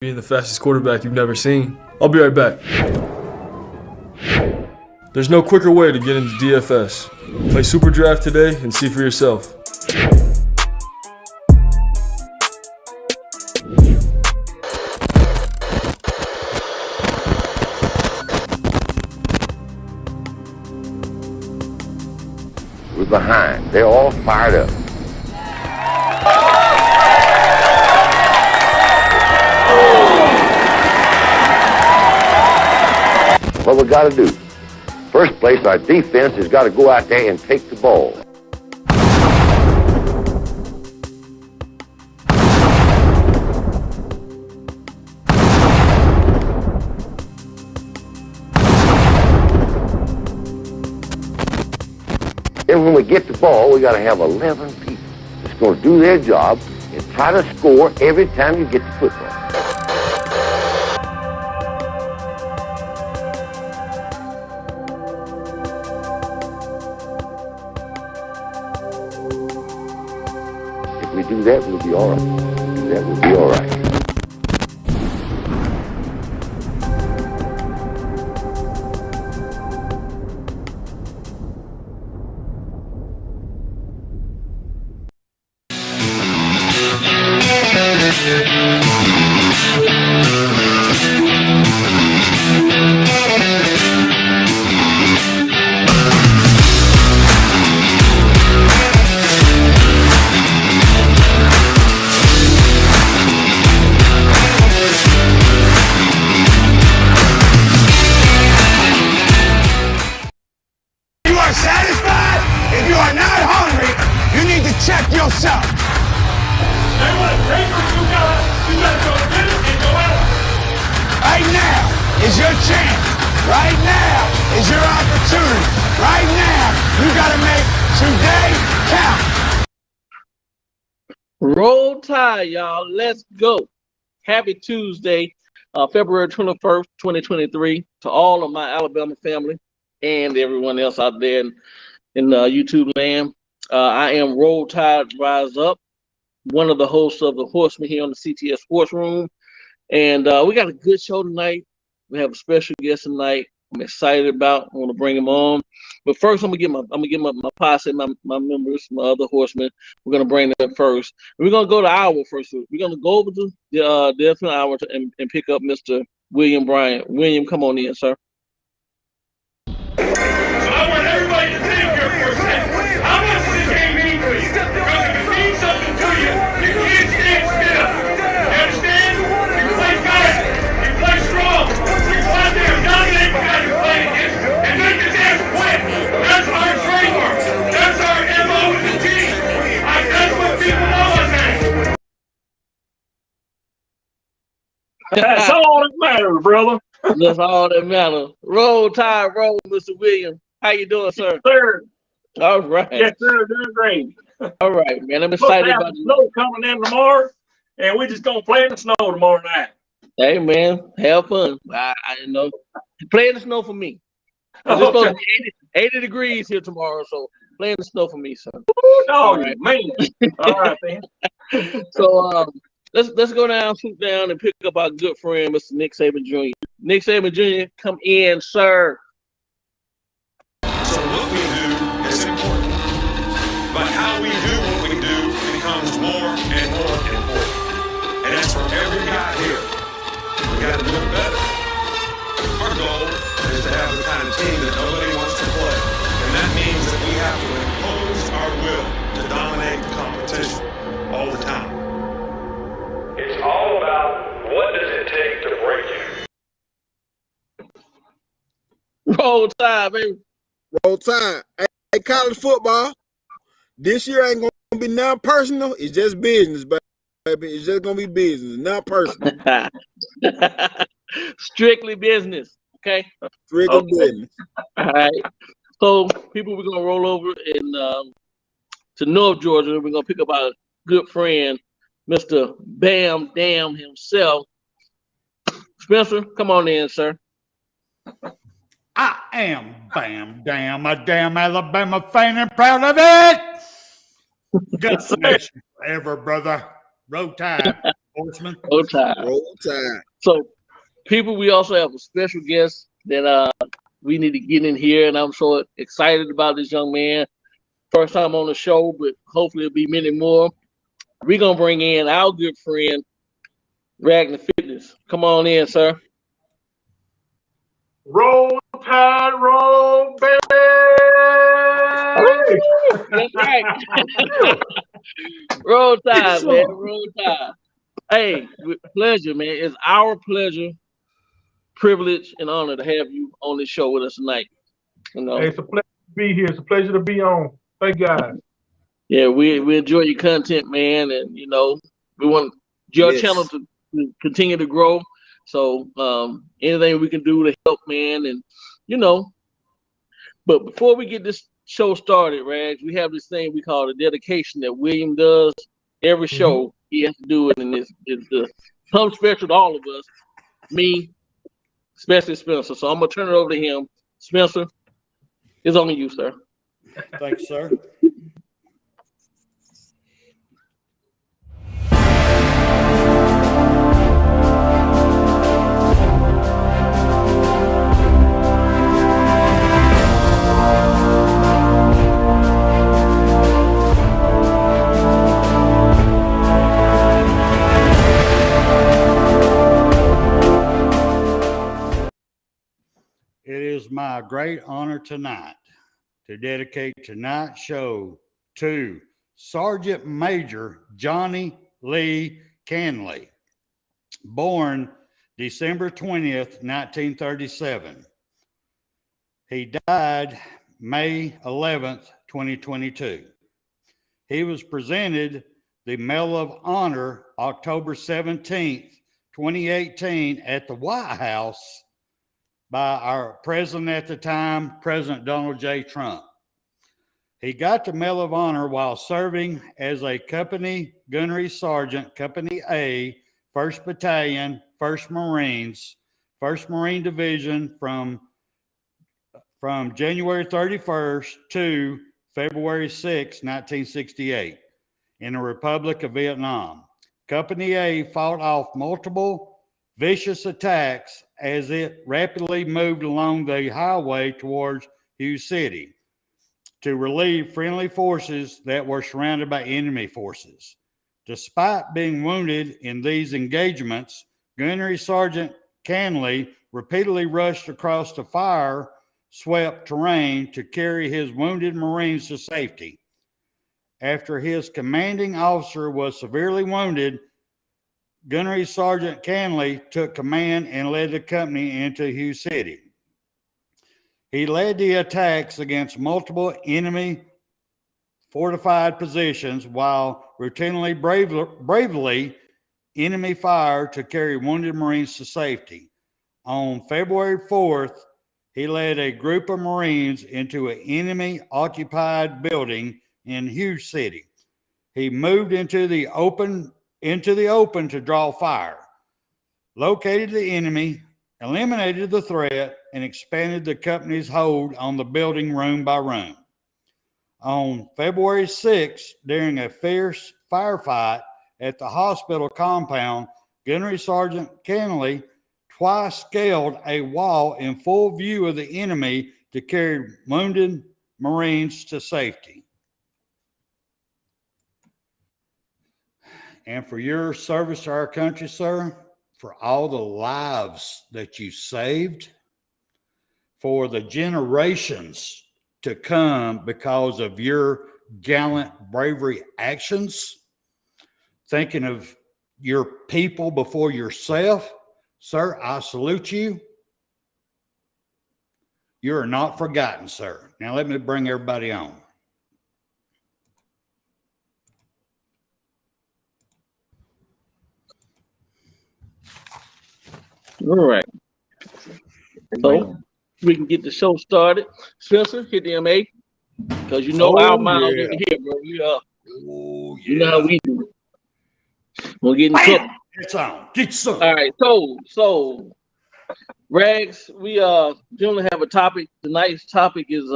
being the fastest quarterback you've never seen. I'll be right back. There's no quicker way to get into DFS. Play Super Draft today and see for yourself. We're behind. They're all fired up. What we got to do? First place, our defense has got to go out there and take the ball. And when we get the ball, we got to have 11 people that's going to do their job and try to score every time you get the football. If we do that, we'll be all right. That will be all right. Roll Tide, y'all. Let's go. Happy Tuesday, February 21st, 2023, to all of my Alabama family and everyone else out there in YouTube land. I am Roll Tide Rise Up, one of the hosts of the Horsemen here on the CTS Sports Room. And we got a good show tonight. We have a special guest tonight. I'm excited about. I want to bring him on, but first I'm gonna get my posse, my members, my other horsemen. We're gonna bring them first. We're gonna go to our first. We're gonna go over to the different hour and pick up Mr. William Bryant. William, come on in, sir. So I want everybody to think here for a second. How much does this game mean to you? Because if it means something to you, you can't stand still. You understand? You play good. You play strong. You go out there and dominate the guy you play against and make the damn quit. That's our trademark. That's our MO with the team. That's what people know us as. That's all that matters, brother. That's all that matters. Roll Tide, roll, Mr. William. How you doing, sir? Yes, sir. All right. Yes, sir. Doing great. All right, man. I'm excited about the snow coming in tomorrow, and we're just gonna play in the snow tomorrow night. Hey, man, have fun. I know. Play in the snow for me. It's supposed to be 80 degrees here tomorrow, so play in the snow for me, sir. No, right. Man. All right, man. So let's go down, swoop down, and pick up our good friend, Mr. Nick Saban Jr. Nick Saban Jr., come in, sir. So what we do is important, but how we do what we do becomes more and more important. And that's for every guy here. We got to do it better. Our goal is to have the kind of team that nobody wants to play. And that means that we have to impose our will to dominate the competition all the time. It's all about what does it take to break you. Roll Tide, baby. Roll Tide. Hey, college football, this year ain't going to be non-personal. It's just business, baby. It's just going to be business, not personal. Strictly business, okay? Strictly business. All right. So, people, we're going to roll over to North Georgia. We're going to pick up our good friend, Mr. Bam Dam himself. Spencer, come on in, sir. I am Bam Dam, a damn Alabama fan and proud of it. Good nation forever, brother. Roll Tide. Horsemen. Roll Tide. Roll Tide. So, people, we also have a special guest that we need to get in here, and I'm so excited about this young man. First time on the show, but hopefully it'll be many more. We're gonna bring in our good friend, Ragsfittness. Come on in, sir. Roll Tide, roll, baby. That's right. Roll Tide, man. Roll Tide. Hey, with pleasure, man. It's our pleasure, privilege, and honor to have you on this show with us tonight. You know, Hey, it's a pleasure to be here. It's a pleasure to be on. Thank God. yeah, we enjoy your content, man, and you know, we want your channel to continue to grow. So anything we can do to help, man, and you know. But before we get this show started, Rags, we have this thing we call the dedication that William does every show. He has to do it, and it's something special to all of us. Me, especially Spencer. So I'm gonna turn it over to him. Spencer, it's on you, sir. Thanks, sir. It is my great honor tonight to dedicate tonight's show to Sergeant Major Johnny Lee Canley, born December 20th, 1937. He died May 11th, 2022. He was presented the Medal of Honor October 17th, 2018 at the White House by our president at the time, President Donald J. Trump. He got the Medal of Honor while serving as a company gunnery sergeant, Company A, 1st Battalion, 1st Marines, 1st Marine Division from January 31st to February 6, 1968, in the Republic of Vietnam. Company A fought off multiple vicious attacks as it rapidly moved along the highway towards Hughes City to relieve friendly forces that were surrounded by enemy forces. Despite being wounded in these engagements, Gunnery Sergeant Canley repeatedly rushed across the fire-swept terrain to carry his wounded Marines to safety. After his commanding officer was severely wounded, Gunnery Sergeant Canley took command and led the company into Hughes City. He led the attacks against multiple enemy fortified positions while routinely bravely enemy fire to carry wounded Marines to safety. On February 4th, he led a group of Marines into an enemy-occupied building in Hughes City. He moved into the open to draw fire, located the enemy, eliminated the threat, and expanded the company's hold on the building room by room. On February 6th, during a fierce firefight at the hospital compound, Gunnery Sergeant Canley twice scaled a wall in full view of the enemy to carry wounded Marines to safety. And for your service to our country, sir, for all the lives that you saved, for the generations to come because of your gallant bravery actions, thinking of your people before yourself, sir, I salute you. You are not forgotten, sir. Now let me bring everybody on. All right. So we can get the show started. Spencer, hit the MA. Because you know our miles over here, bro. You know how we do it. We'll get in trouble. It's on. Get some. All right. So Rags, we generally have a topic. Tonight's topic is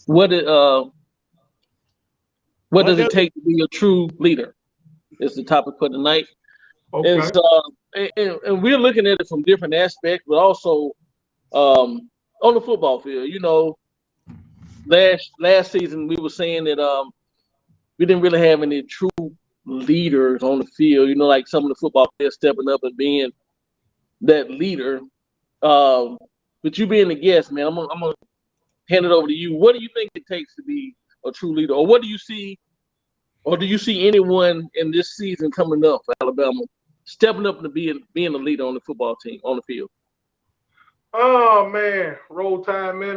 what does it take to be a true leader? is the topic for tonight. Okay. And we're looking at it from different aspects, but also on the football field. You know, last season we were saying that we didn't really have any true leaders on the field. You know, like some of the football players stepping up and being that leader. But you being the guest, man, I'm gonna hand it over to you. What do you think it takes to be a true leader, or what do you see, or do you see anyone in this season coming up for Alabama stepping up to being a leader on the football team, on the field? Oh man, roll time, man.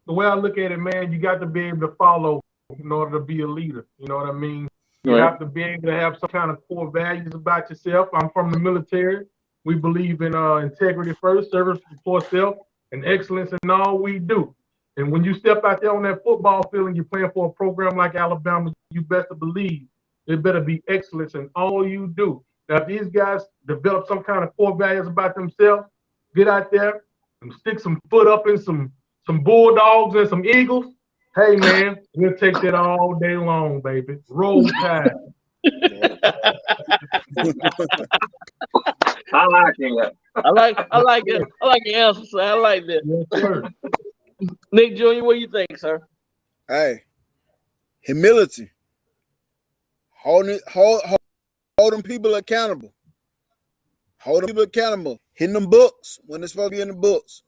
The way I look at it, man, you got to be able to follow in order to be a leader. You know what I mean? You have to be able to have some kind of core values about yourself. I'm from the military. We believe in integrity first, service before self, and excellence in all we do. And when you step out there on that football field and you're playing for a program like Alabama, you best to believe it better be excellence in all you do. Now, if these guys develop some kind of core values about themselves, get out there and stick some foot up in some Bulldogs and some Eagles. Hey, man, we'll take that all day long, baby. Roll Tide. I like it. I like it. I like your answer, sir. I like that. Yes, sir. Nick Jr., what do you think, sir? Hey, humility. Hold them people accountable. Hold them people accountable. Hitting them books when they're supposed to be in the books.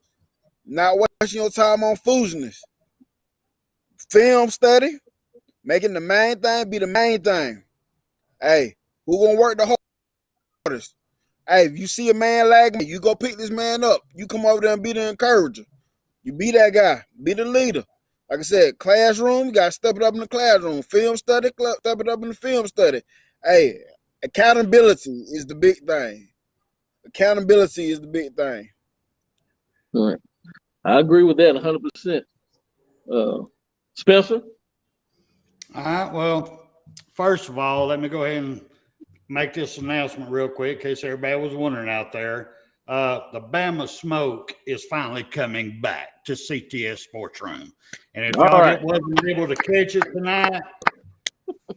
Not wasting your time on foolishness. Film study. Making the main thing be the main thing. Hey, who gonna work the hardest? Hey, if you see a man lagging, you go pick this man up. You come over there and be the encourager. You be that guy. Be the leader. Like I said, classroom, you got to step it up in the classroom. Film study, step it up in the film study. Hey, accountability is the big thing. Accountability is the big thing. All right. I agree with that 100%. Spencer? All right. Well, first of all, let me go ahead and make this announcement real quick in case everybody was wondering out there. The Bama Smoke is finally coming back to CTS Sports Room. And if y'all wasn't able to catch it tonight,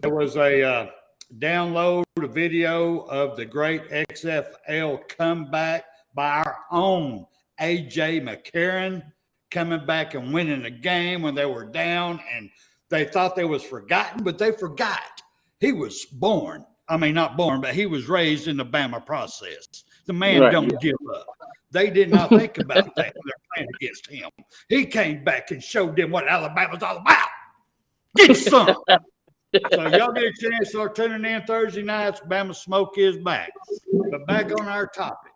there was a download a video of the great XFL comeback by our own A.J. McCarron coming back and winning the game when they were down, and they thought they was forgotten, but they forgot. He was born. I mean, not born, but he was raised in the Bama process. The man don't give up. They did not think about that when they're playing against him. He came back and showed them what Alabama's all about. Get some. So y'all get a chance to start tuning in Thursday nights. Bama Smoke is back. But back on our topic.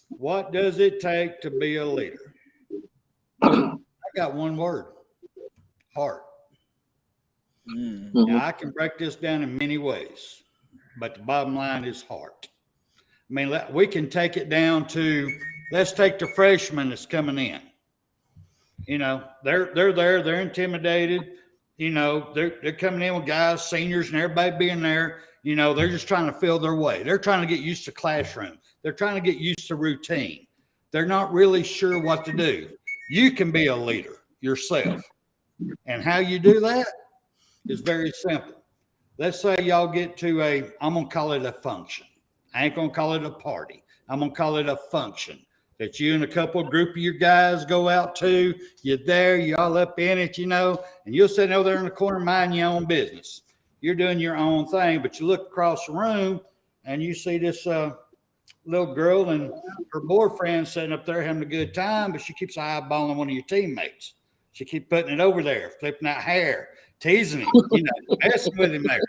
What does it take to be a leader? I got one word. Heart. Now, I can break this down in many ways, but the bottom line is heart. I mean, we can take it down to, let's take the freshmen that's coming in. You know, they're there, they're intimidated. You know, they're coming in with guys, seniors, and everybody being there. You know, they're just trying to feel their way. They're trying to get used to classroom. They're trying to get used to routine. They're not really sure what to do. You can be a leader yourself. And how you do that is very simple. Let's say y'all get to I'm going to call it a function. I ain't going to call it a party. I'm going to call it a function that you and a couple of group of your guys go out to. You're there, you're all up in it, you know, and you're sitting over there in the corner minding your own business. You're doing your own thing, but you look across the room and you see this little girl and her boyfriend sitting up there having a good time, but she keeps eyeballing one of your teammates. She keeps putting it over there, flipping out hair, teasing him, you know, messing with him there.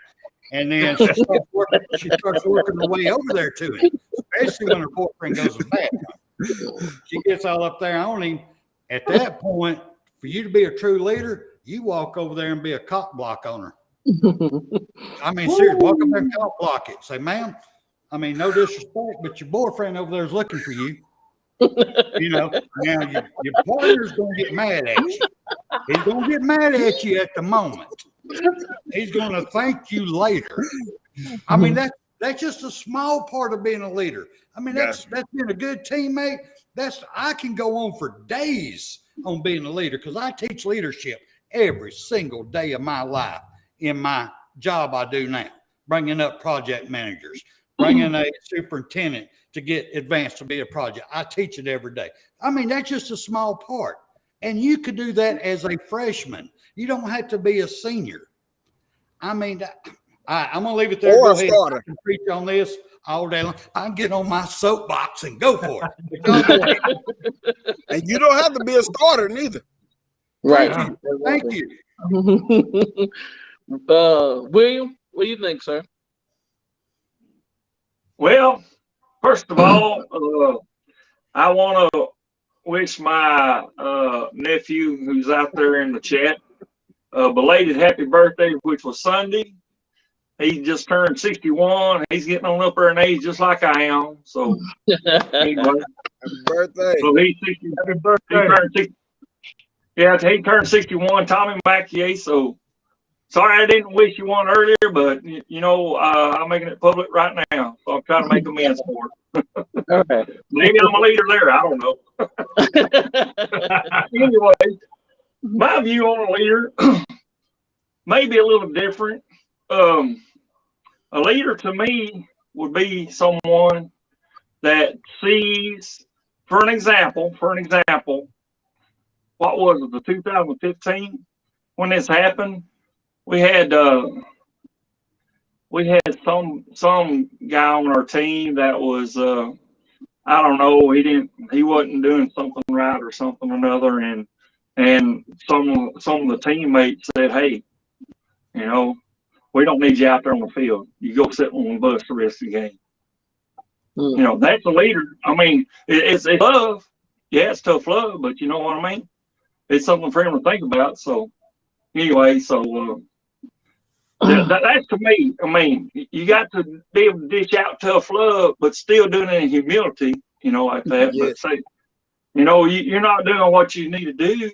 And then she starts working her way over there to him, especially when her boyfriend goes to bed. She gets all up there on him. At that point, for you to be a true leader, you walk over there and be a cop block on her. I mean, seriously, walk up there and cop block it. Say, ma'am, I mean, no disrespect, but your boyfriend over there is looking for you. You know, now your partner's going to get mad at you. He's going to get mad at you at the moment. He's going to thank you later. I mean, that's just a small part of being a leader. I mean, that's being a good teammate. I can go on for days on being a leader because I teach leadership every single day of my life in my job I do now, bringing up project managers, bringing a superintendent to get advanced to be a project. I teach it every day. I mean, that's just a small part. And you could do that as a freshman. You don't have to be a senior. I mean, I'm going to leave it there. Or Go a ahead. starter. I can preach on this all day long. I'll get on my soapbox and go for it. And you don't have to be a starter neither. Right. Thank you. William, what do you think, sir? Well, first of all, I want to wish my nephew who's out there in the chat a belated happy birthday, which was Sunday. He just turned 61. He's getting on up there in age just like I am. So, anyway. Happy birthday. So he's 60. Happy birthday. He turned 61, Tommy Mackier. So, sorry I didn't wish you one earlier, but, you know, I'm making it public right now. So I'm trying to make amends for it. All right. Maybe I'm a leader there. I don't know. Anyway, my view on a leader may be a little different. A leader to me would be someone that sees, for an example, what was it, the 2015 when this happened? We had some guy on our team that was I don't know, he wasn't doing something right or something or another, and some of the teammates said, hey, you know, we don't need you out there on the field. You go sit on the bus the rest of the game. You know, that's a leader. I mean, it's love. Yeah, it's tough love, but you know what I mean? It's something for him to think about. So anyway, so that's to me. I mean, you got to be able to dish out tough love, but still doing it in humility, you know, like that. Yes. But say, you know, you're not doing what you need to do.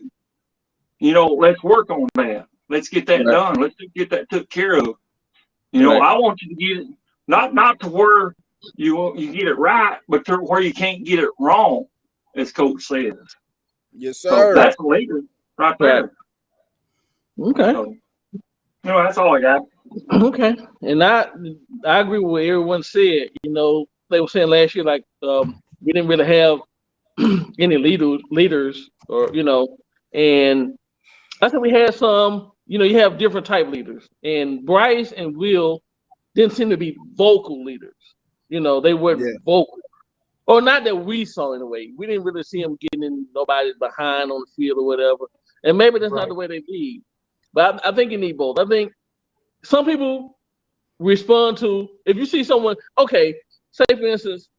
You know, let's work on that. Let's get that done. Let's get that took care of. You know, I want you to get it not to where you get it right, but to where you can't get it wrong, as Coach says. Yes, So sir. that's a leader right there. Okay. So, you know, that's all I got. Okay. And I agree with what everyone said. You know, they were saying last year, like, we didn't really have any leaders or, you know, and I think we had some, you know, you have different type leaders, and Bryce and Will didn't seem to be vocal leaders. You know, they weren't vocal, or not that we saw in a way. We didn't really see them getting in nobody's behind on the field or whatever. And maybe that's not the way they lead. But I think you need both. I think some people respond to, if you see someone, okay, say for instance,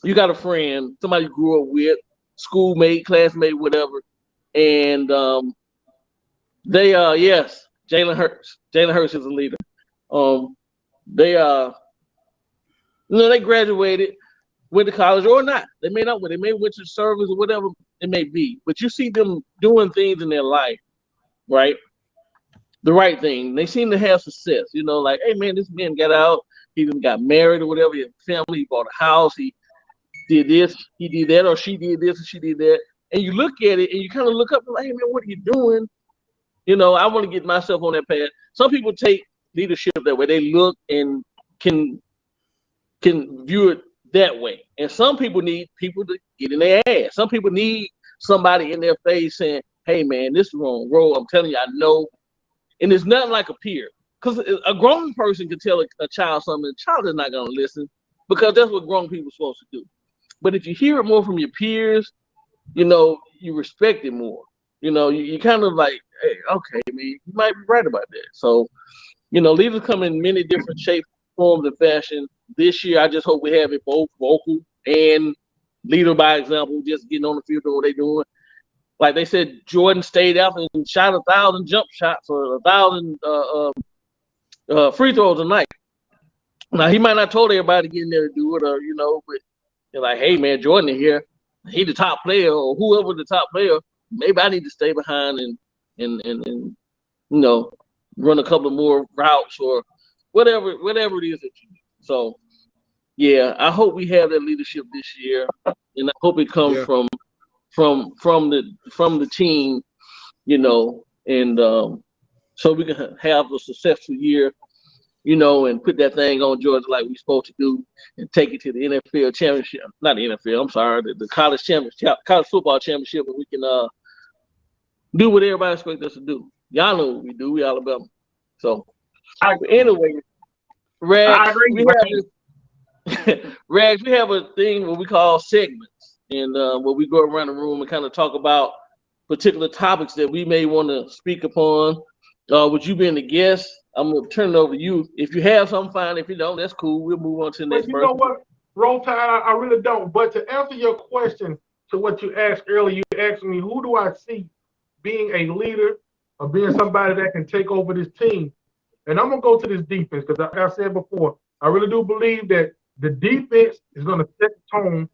you got a friend, somebody you grew up with, schoolmate, classmate, whatever, and they yes, Jalen Hurts. Jalen Hurts is a leader. They you know, they graduated, went to college or not. They may not. They may went to service or whatever it may be. But you see them doing things in their life, right? The right thing. They seem to have success. You know, like, hey man, this man got out. He even got married or whatever. He had a family. He bought a house. He did this. He did that, or she did this, and she did that. And you look at it, and you kind of look up and like, hey man, what are you doing? You know, I want to get myself on that path. Some people take leadership that way. They look and can view it that way. And some people need people to get in their ass. Some people need somebody in their face saying, hey man, this is wrong. Bro, I'm telling you, I know. And it's nothing like a peer. Because a grown person can tell a child something, and the child is not going to listen, because that's what grown people are supposed to do. But if you hear it more from your peers, you know, you respect it more. You know, you kind of like, hey, okay, man, you might be right about that. So, you know, leaders come in many different shapes, forms, and fashion. This year, I just hope we have it both vocal and leader by example, just getting on the field doing what they're doing. Like they said, Jordan stayed out and shot 1,000 jump shots or 1,000 free throws a night. Now, he might not told everybody to get in there to do it, or, you know, but they're like, hey, man, Jordan in here. He the top player, or whoever the top player. Maybe I need to stay behind and you know, run a couple more routes or whatever it is that you do. So, yeah, I hope we have that leadership this year, and I hope it comes from the team, you know, and so we can have a successful year, you know, and put that thing on Georgia like we're supposed to do, and take it to the NFL championship. Not the NFL, I'm sorry, the college championship, college football championship, and we can do what everybody expects us to do. Y'all know what we do. We Alabama. So anyway, Rags, Rags, we have a thing what we call segments, and where we go around the room and kind of talk about particular topics that we may want to speak upon. With you being the guest, I'm gonna turn it over to you. If you have something, fine. If you don't, that's cool. We'll move on to the next person. You know what, Roll Tide, I really don't. But to answer your question to what you asked earlier, you asked me, who do I see being a leader or being somebody that can take over this team? And I'm gonna go to this defense because, like I said before, I really do believe that the defense is gonna set the tone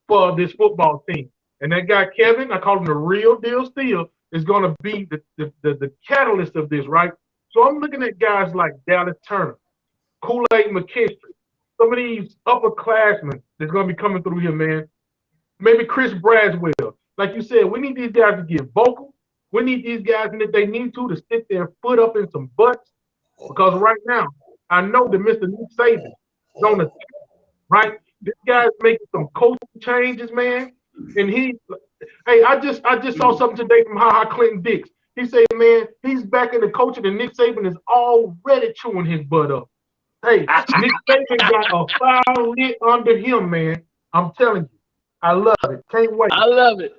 for this football team. And that guy Kevin, I call him the real deal still, is gonna be the catalyst of this, right? So I'm looking at guys like Dallas Turner, Kool-Aid McKinstry, some of these upperclassmen that's gonna be coming through here, man. Maybe Chris Braswell. Like you said, we need these guys to get vocal. We need these guys, and if they need to stick their foot up in some butts. Because right now, I know that Mr. Nick Saban is on the team, right? This guy's making some coaching changes, man. And I just saw something today from Clinton Dix. He said, man, he's back in the coaching, and Nick Saban is already chewing his butt up. Hey, Nick Saban got a fire lit under him, man. I'm telling you, I love it. Can't wait. I love it.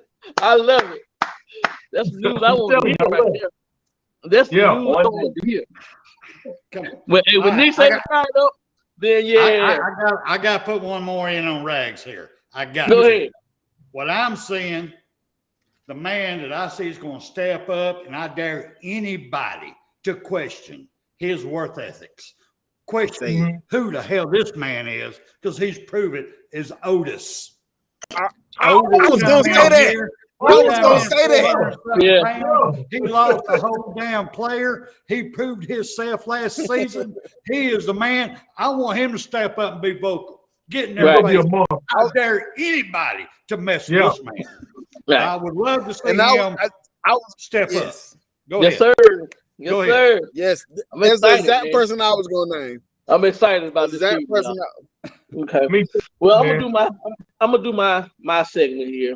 That's the news I want to hear right there. That's the news I want to hear. When Nick Saban fired up, then I got to put one more in on Rags here. Go ahead. What I'm saying, the man that I see is going to step up, and I dare anybody to question his worth ethics. Question who the hell this man is, because he's proven is Otis. I was going to say that. Yeah. He lost the whole damn player. He proved himself last season. He is the man. I want him to step up and be vocal. Get in there. I dare anybody to mess with this man. Right. I would love to see him step up. Go ahead. Sir. Yes, Go sir. ahead. Yes. That's the exact person I was going to name. I'm excited about this. That person. Okay. Well, I'm gonna do my segment here,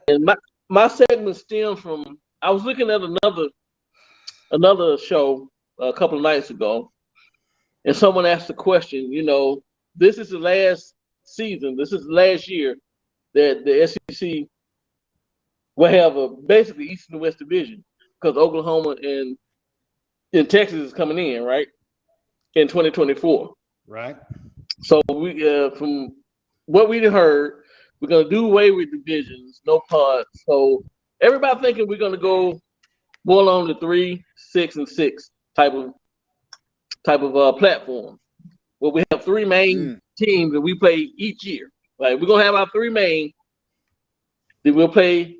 and my segment stems from I was looking at another show a couple of nights ago, and someone asked the question. You know, this is the last season. This is the last year that the SEC will have basically East and West division because Oklahoma and Texas is coming in, right, in 2024. Right. So we, from what we heard, we're gonna do away with divisions, no pods. So everybody thinking we're gonna go more along the 3, 6, and 6 type of platform. Well, we have 3 main teams that we play each year. Like we're gonna have our 3 main. Then we'll play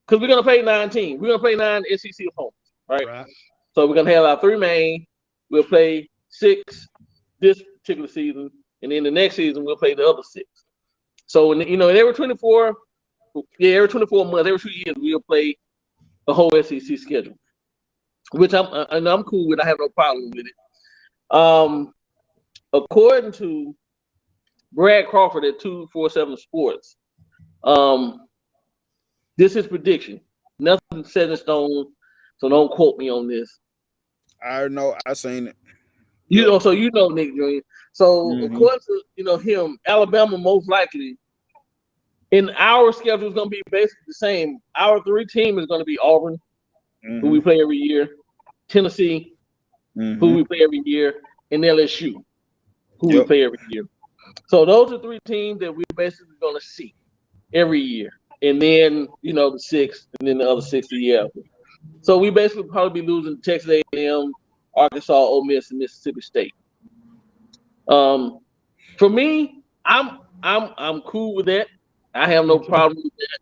because we're gonna play 9 teams. We're gonna play 9 SEC opponents, right? So we're gonna have our 3 main. We'll play 6 this particular season, and then the next season we'll play the other 6. So in every 24 months, every 2 years we'll play a whole SEC schedule, which I'm cool with. I have no problem with it. According to Brad Crawford at 247 Sports, this is prediction. Nothing set in stone, so don't quote me on this. I know. I seen it. So Nick Jr. So according to him, Alabama most likely in our schedule is going to be basically the same. Our 3 team is going to be Auburn, who we play every year, Tennessee, who we play every year, and LSU, who we play every year. So those are 3 teams that we're basically going to see every year, and then the 6, and then the other 6 the year after. So we basically probably be losing Texas A&M, Arkansas, Ole Miss, and Mississippi State. For me, I'm cool with that. I have no problem with that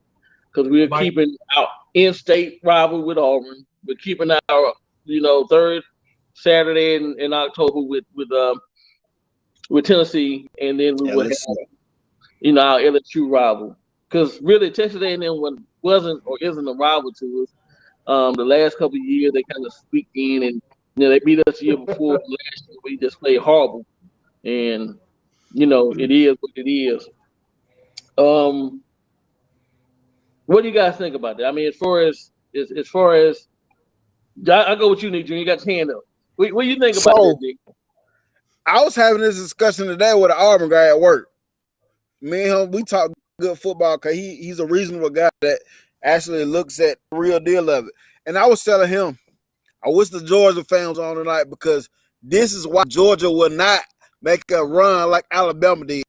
because we're keeping our in-state rival with Auburn. We're keeping our 3rd Saturday in October with Tennessee, and then we will have our LSU rival. Because really, Texas A&M wasn't or isn't a rival to us. The last couple of years, they kind of squeaked in, and they beat us the year before. Last year, we just played horrible, and it is what it is. What do you guys think about that? I mean, as far as I go with you, Nick Jr. You got your hand up. What do you think about that, Nick? I was having this discussion today with an Auburn guy at work. Me and him, we talk good football because he's a reasonable guy that actually looks at the real deal of it. And I was telling him, I wish the Georgia fans on tonight because this is why Georgia will not make a run like Alabama did,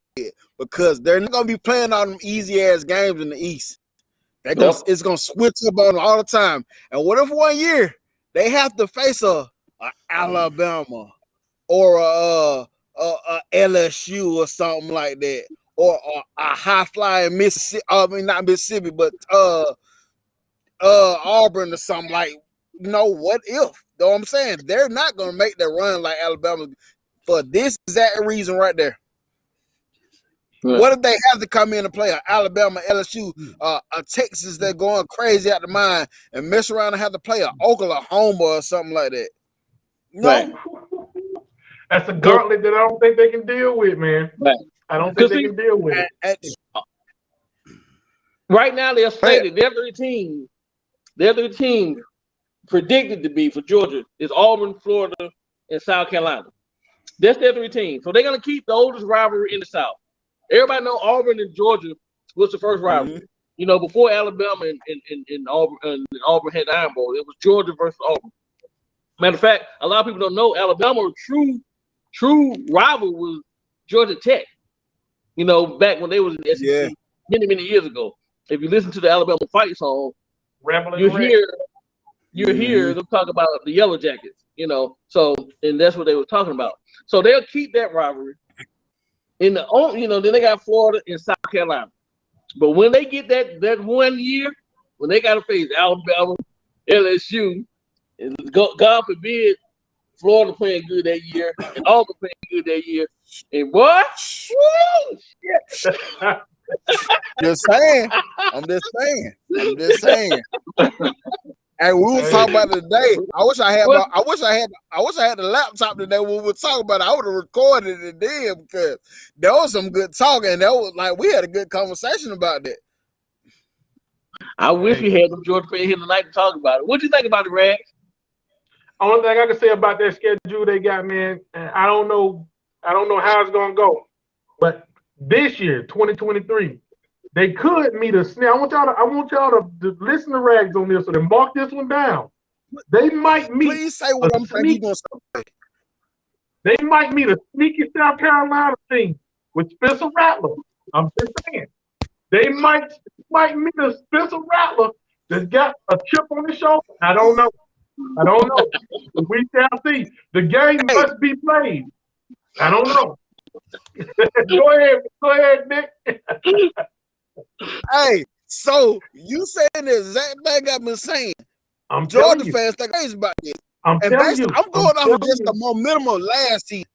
because they're not going to be playing all them easy-ass games in the East. It's going to switch up on them all the time. And what if 1 year they have to face a Alabama or a LSU or something like that, or a high-flying Mississippi, not Mississippi, but Auburn or something like, what if? You know what I'm saying? They're not going to make that run like Alabama for this exact reason right there. Right. What if they have to come in and play an Alabama, LSU, a Texas that's going crazy out the mind and mess around and have to play an Oklahoma or something like that? No. Right. That's a gauntlet that I don't think they can deal with, man. Right. I don't think they can deal with it. Right now, they're slated. Their three teams predicted to be for Georgia is Auburn, Florida, and South Carolina. That's their three teams. So they're going to keep the oldest rivalry in the South. Everybody know Auburn and Georgia was the first rivalry. Mm-hmm. Before Alabama and Auburn had the Iron Bowl, it was Georgia versus Auburn. Matter of fact, a lot of people don't know Alabama true rival was Georgia Tech. Back when they was in the SEC many years ago. If you listen to the Alabama fight song, you hear them talk about the Yellow Jackets. So and that's what they were talking about. So they'll keep that rivalry. Then they got Florida and South Carolina. But when they get that 1 year, when they got to face Alabama, LSU, and God forbid, Florida playing good that year, and Auburn playing good that year, and what? Woo! Shit. I'm just saying. And we were talking about it today. I wish I had the laptop today when we were talking about it. I would have recorded it then because there was some good talking. That was like we had a good conversation about that. I wish we had some Georgia fans here tonight to talk about it. What do you think about it, Rags? Only thing I can say about that schedule they got, man, I don't know how it's gonna go. But this year, 2023, they could meet a snare. I want y'all to listen to Rags on this one and mark this one down. They might meet. Please say what I'm saying. They might meet a sneaky South Carolina team with Spencer Rattler. I'm just saying. They might meet a Spencer Rattler that's got a chip on his shoulder. I don't know. We shall see. The game must be played. I don't know. Go ahead, Nick. Hey, so you saying the exact thing I've been saying. I'm Georgia fans think crazy about this. I'm going off of just the momentum of last season.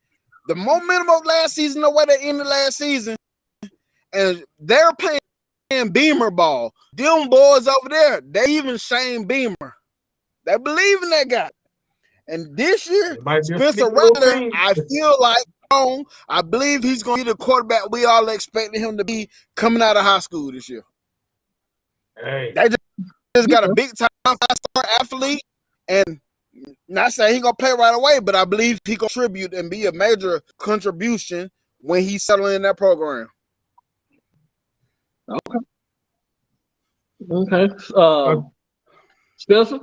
The momentum of last season, the way they ended last season, and they're playing Beamer ball. Them boys over there, they even Shane Beamer. They believe in that guy. And this year, Spencer Rattler, I feel like I believe he's going to be the quarterback we all expected him to be coming out of high school this year. Hey. They just got a big-time five-star athlete, and not saying he's going to play right away, but I believe he contribute and be a major contribution when he's settling in that program. Okay. Spencer?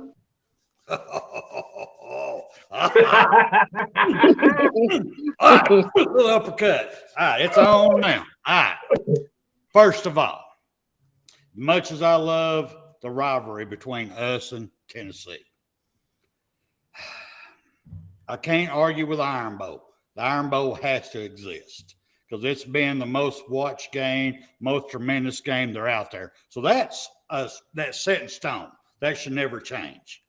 Little uppercut. All right, it's on now. All right. First of all, much as I love the rivalry between us and Tennessee, I can't argue with the Iron Bowl. The Iron Bowl has to exist because it's been the most watched game, most tremendous game they're out there. So that's set in stone. That should never change.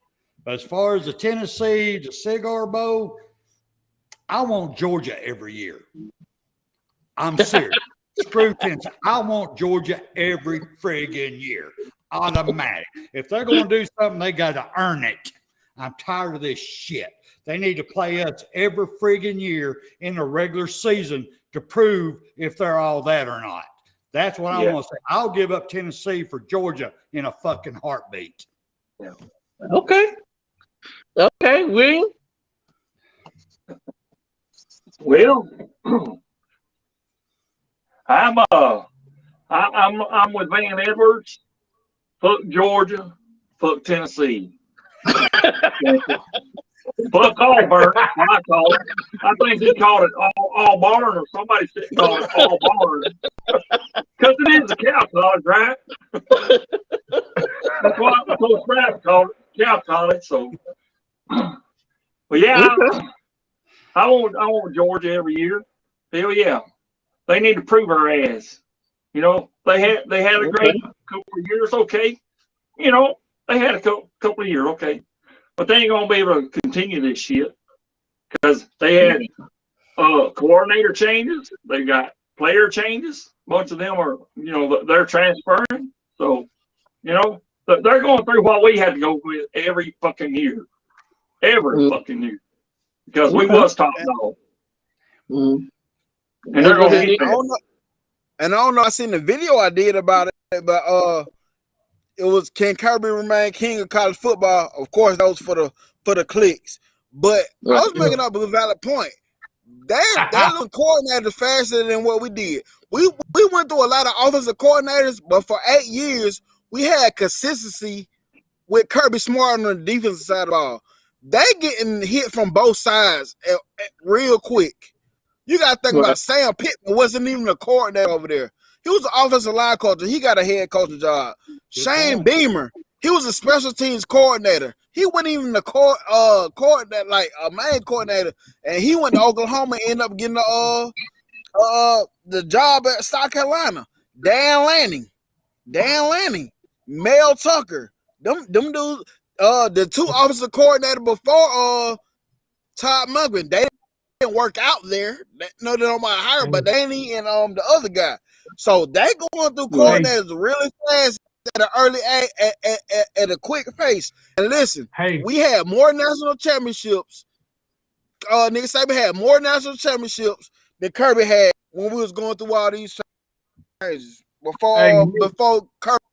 But as far as the Tennessee, the Cigar Bowl, I want Georgia every year. I'm serious. Screw Tennessee. I want Georgia every friggin' year. automatic. If they're going to do something, they got to earn it. I'm tired of this shit. They need to play us every friggin' year in the regular season to prove if they're all that or not. That's what I want to say. I'll give up Tennessee for Georgia in a fucking heartbeat. Yeah. Okay, William. Well, I'm with Van Edwards. Fuck Georgia. Fuck Tennessee. Fuck Auburn. I call it. I think he called it all barn, or somebody said called it all barn. Because it is a cow college, right? That's what Coach Kraft called it, cow college. So, well, yeah, I want Georgia every year. Hell yeah, they need to prove our ass. You know, they had a great couple of years. Okay, you know, they had a couple of years. Okay. But they ain't gonna be able to continue this shit because they had coordinator changes. They got player changes. A bunch of them are, you know, they're transferring. So, you know, they're going through what we had to go with every fucking year, fucking year, because we was top dog. And they're gonna get that. And I don't know. I seen the video I did about it, but it was, can Kirby remain king of college football? Of course, that was for the clicks. But I was making up a valid point. That little coordinator faster than what we did. We went through a lot of offensive coordinators, but for 8 years we had consistency with Kirby Smart on the defensive side of the ball. They getting hit from both sides real quick. You got to think about Sam Pittman wasn't even a coordinator over there. He was an offensive line coach. He got a head coaching job. Shane Beamer, he was a special teams coordinator. He wasn't even the coordinator, like a main coordinator, and he went to Oklahoma and ended up getting the job at South Carolina. Dan Lanning, Mel Tucker, them dudes, the two offensive coordinator before Todd Mugman, they didn't work out there. No, they don't mind hire, but Danny and the other guy. So they going through coordinators really fast at an early at a quick pace. And listen, we had more national championships. Nick Saban had more national championships than Kirby had when we was going through all these changes before Kirby.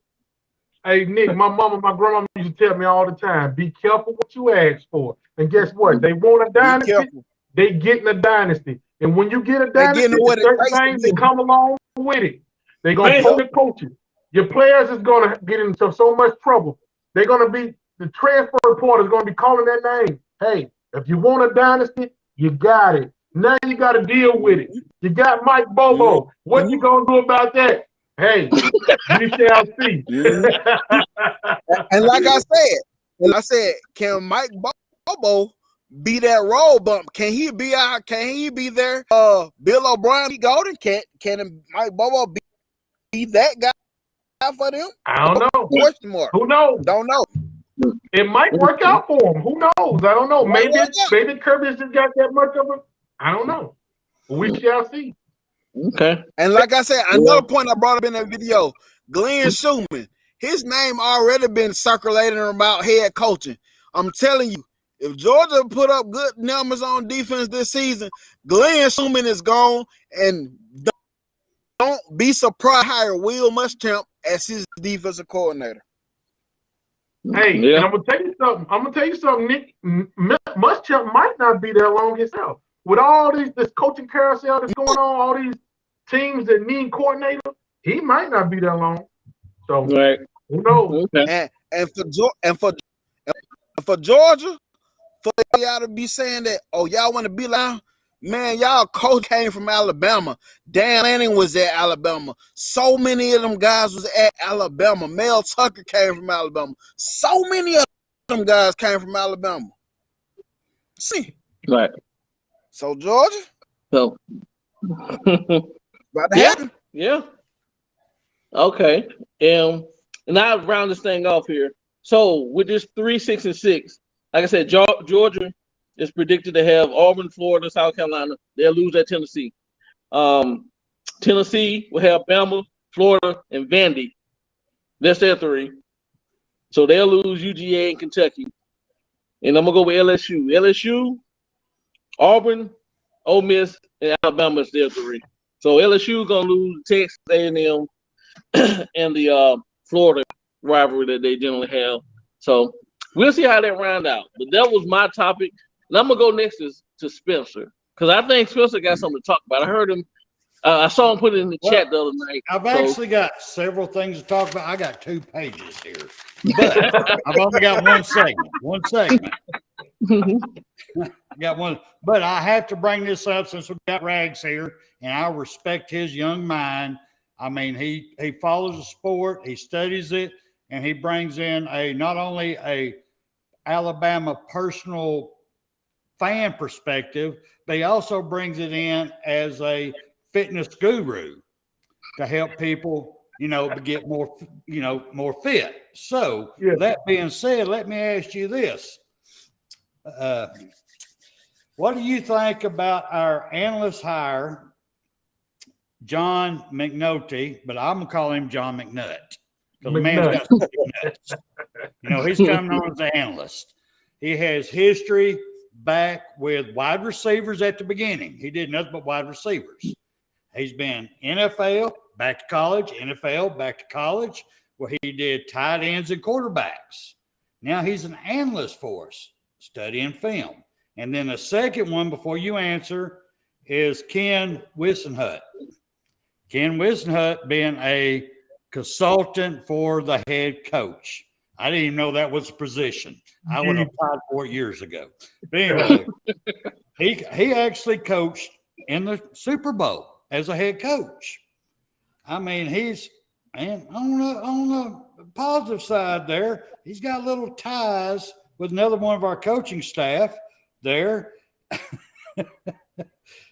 Hey Nick, my mama, my grandma used to tell me all the time: be careful what you ask for. And guess what? They want a dynasty. They getting a dynasty. And when you get a dynasty, certain things that come along with it. They're going to coach you. Your players is going to get into so much trouble. They're going to be, the transfer report is going to be calling their name. Hey, if you want a dynasty, you got it. Now you got to deal with it. You got Mike Bobo. What you going to do about that? Hey, we shall see. And like I said, can Mike Bobo be that roll bump? Can he be out? Can he be there? Bill O'Brien, Golden, can Mike Bobo be that guy for them? I don't know. Question mark. Who knows? Don't know. It might work out for him. Who knows? I don't know. Maybe Kirby's just got that much of it. I don't know. We shall see. Okay. And like I said, another point I brought up in that video, Glenn Schumann, his name already been circulating about head coaching. I'm telling you, if Georgia put up good numbers on defense this season, Glenn Schumann is gone, and don't be surprised to hire Will Muschamp as his defensive coordinator. Hey, and I'm gonna tell you something, Nick. Muschamp might not be there long himself. With all this coaching carousel that's going on, all these teams that need coordinator, he might not be there long. So who knows? Okay. And for Georgia, for y'all to be saying that, oh, y'all want to be like, man, y'all coach came from Alabama. Dan Lanning was at Alabama. So many of them guys was at Alabama. Mel Tucker came from Alabama. So many of them guys came from Alabama. See? Right. So, Georgia? So. About to happen. Yeah. Okay. And I'll round this thing off here. So, with this 3-6-6, like I said, Georgia is predicted to have Auburn, Florida, South Carolina. They'll lose at Tennessee. Tennessee will have Bama, Florida, and Vandy. That's their three. So they'll lose UGA and Kentucky. And I'm going to go with LSU. LSU, Auburn, Ole Miss, and Alabama is their 3. So LSU is going to lose Texas A&M and the Florida rivalry that they generally have. So we'll see how that round out. But that was my topic. And I'm going to go next to Spencer, because I think Spencer got something to talk about. I heard him. I saw him put it in the chat the other night. I've actually got several things to talk about. I got 2 pages here, but I've only got one segment. I got one, but I have to bring this up since we've got Rags here, and I respect his young mind. I mean, he follows the sport, he studies it, and he brings in not only a Alabama personal fan perspective, but he also brings it in as a fitness guru to help people, to get more, more fit. So that being said, let me ask you this. What do you think about our analyst hire, John McNulty, but I'm going to call him John McNutt, because the man's got some big nuts. He's coming on as an analyst. He has history back with wide receivers at the beginning. He did nothing but wide receivers. He's been NFL, back to college, NFL, back to college, where he did tight ends and quarterbacks. Now he's an analyst for us, studying film. And then the second one, before you answer, is Ken Wissenhut. Ken Wissenhut being a consultant for the head coach. I didn't even know that was a position. I would have applied for it years ago. But anyway, he actually coached in the Super Bowl as a head coach. I mean, and on the positive side there, he's got little ties with another one of our coaching staff there.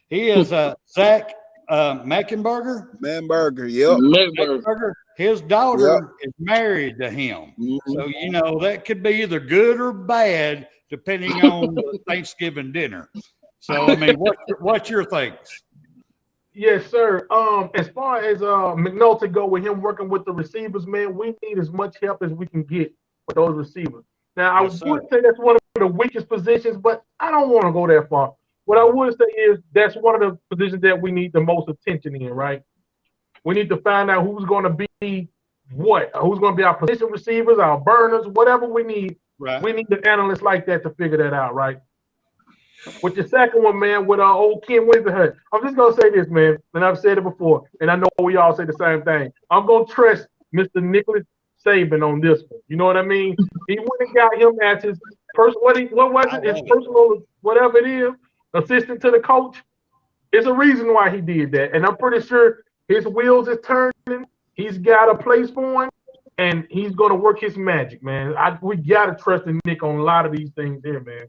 He is Zach Mackenberger. Manberger, yep. Mackenberger. His daughter is married to him. Mm-hmm. So, that could be either good or bad, depending on the Thanksgiving dinner. So, I mean, what's your thoughts? Yes, sir. As far as McNulty go with him working with the receivers, man, we need as much help as we can get with those receivers. Now, I would say that's one of the weakest positions, but I don't want to go that far. What I would say is that's one of the positions that we need the most attention in, right? We need to find out who's going to be what, who's going to be our position receivers, our burners, whatever we need. Right. We need an analyst like that to figure that out, right? With the second one, man, with our old Ken Wissenhut, I'm just going to say this, man, and I've said it before, and I know we all say the same thing. I'm going to trust Mr. Nicholas Saban on this one. You know what I mean? He went and got him as his his personal, whatever it is, assistant to the coach. There's a reason why he did that, and I'm pretty sure his wheels is turning. He's got a place for him, and he's going to work his magic, man. We got to trust in Nick on a lot of these things here, man.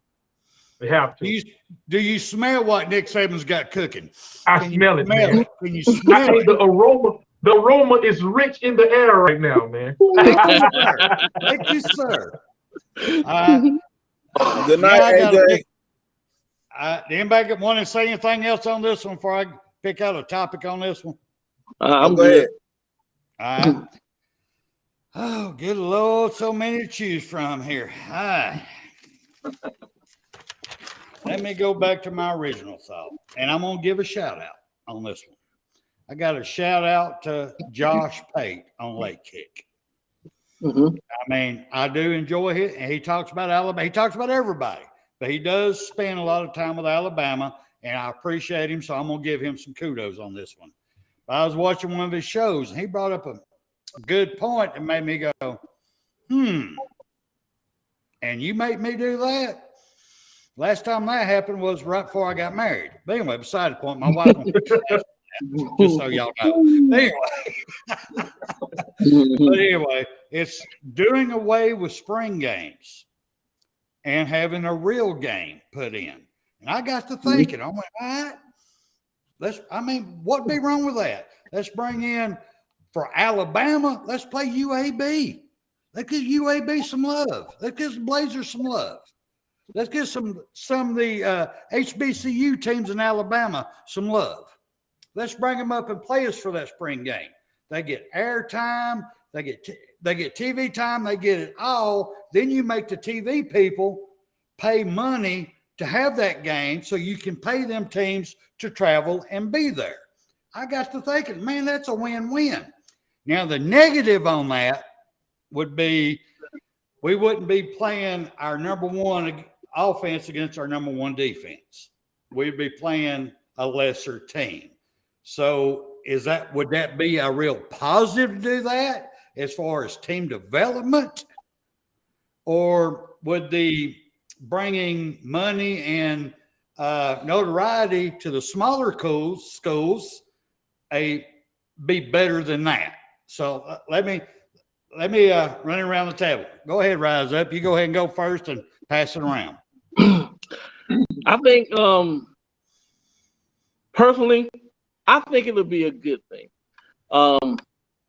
We have to. Do you smell what Nick Saban's got cooking? I smell it, man. Can you smell it? The aroma is rich in the air right now, man. Thank you, sir. Good night, AJ. Anybody want to say anything else on this one before I pick out a topic on this one? I'm good. Oh, good Lord, so many to choose from here. Let me go back to my original thought, and I'm going to give a shout out on this one. I got a shout out to Josh Pate on Lake Kick. Mm-hmm. I mean, I do enjoy it, and he talks about Alabama. He talks about everybody, but he does spend a lot of time with Alabama, and I appreciate him, so I'm going to give him some kudos on this one. I was watching one of his shows, and he brought up a good point and made me go, and you make me do that? Last time that happened was right before I got married. But anyway, beside the point, my wife just so y'all know. But anyway, it's doing away with spring games and having a real game put in. And I got to thinking, I went, all right, what'd be wrong with that? Let's bring in for Alabama, let's play UAB. Let's give UAB some love. Let's give the Blazers some love. Let's give some of the HBCU teams in Alabama some love. Let's bring them up and play us for that spring game. They get airtime. they get TV time, they get it all. Then you make the TV people pay money to have that game so you can pay them teams to travel and be there. I got to thinking, man, that's a win-win. Now, the negative on that would be we wouldn't be playing our number one offense against our number one defense. We'd be playing a lesser team. So would that be a real positive to do that as far as team development? Or would the bringing money and notoriety to the smaller schools be better than that? So let me run it around the table. Go ahead, Rise Up. You go ahead and go first and pass it around. I think personally, I think it'll be a good thing.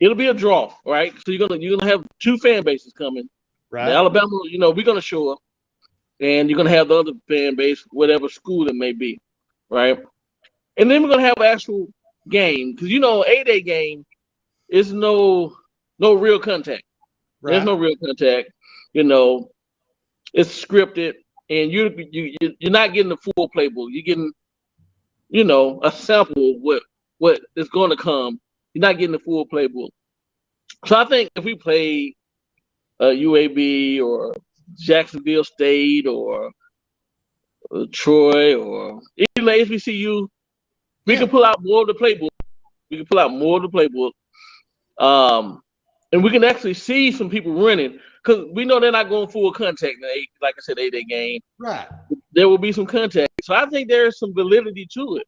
It'll be a draw, right? So you're gonna have two fan bases coming. Right. The Alabama, we're gonna show up, and you're gonna have the other fan base, whatever school it may be, right? And then we're gonna have an actual game because 8-day game is no real contact. Right. There's no real contact. It's scripted, and you're not getting the full playbook. You're getting, a sample of what is going to come. You're not getting the full playbook. So I think if we play UAB or Jacksonville State or Troy or even HBCU, we can pull out more of the playbook. And we can actually see some people running because we know they're not going full contact in like I said, 8-day game. Right. There will be some contact. So I think there's some validity to it.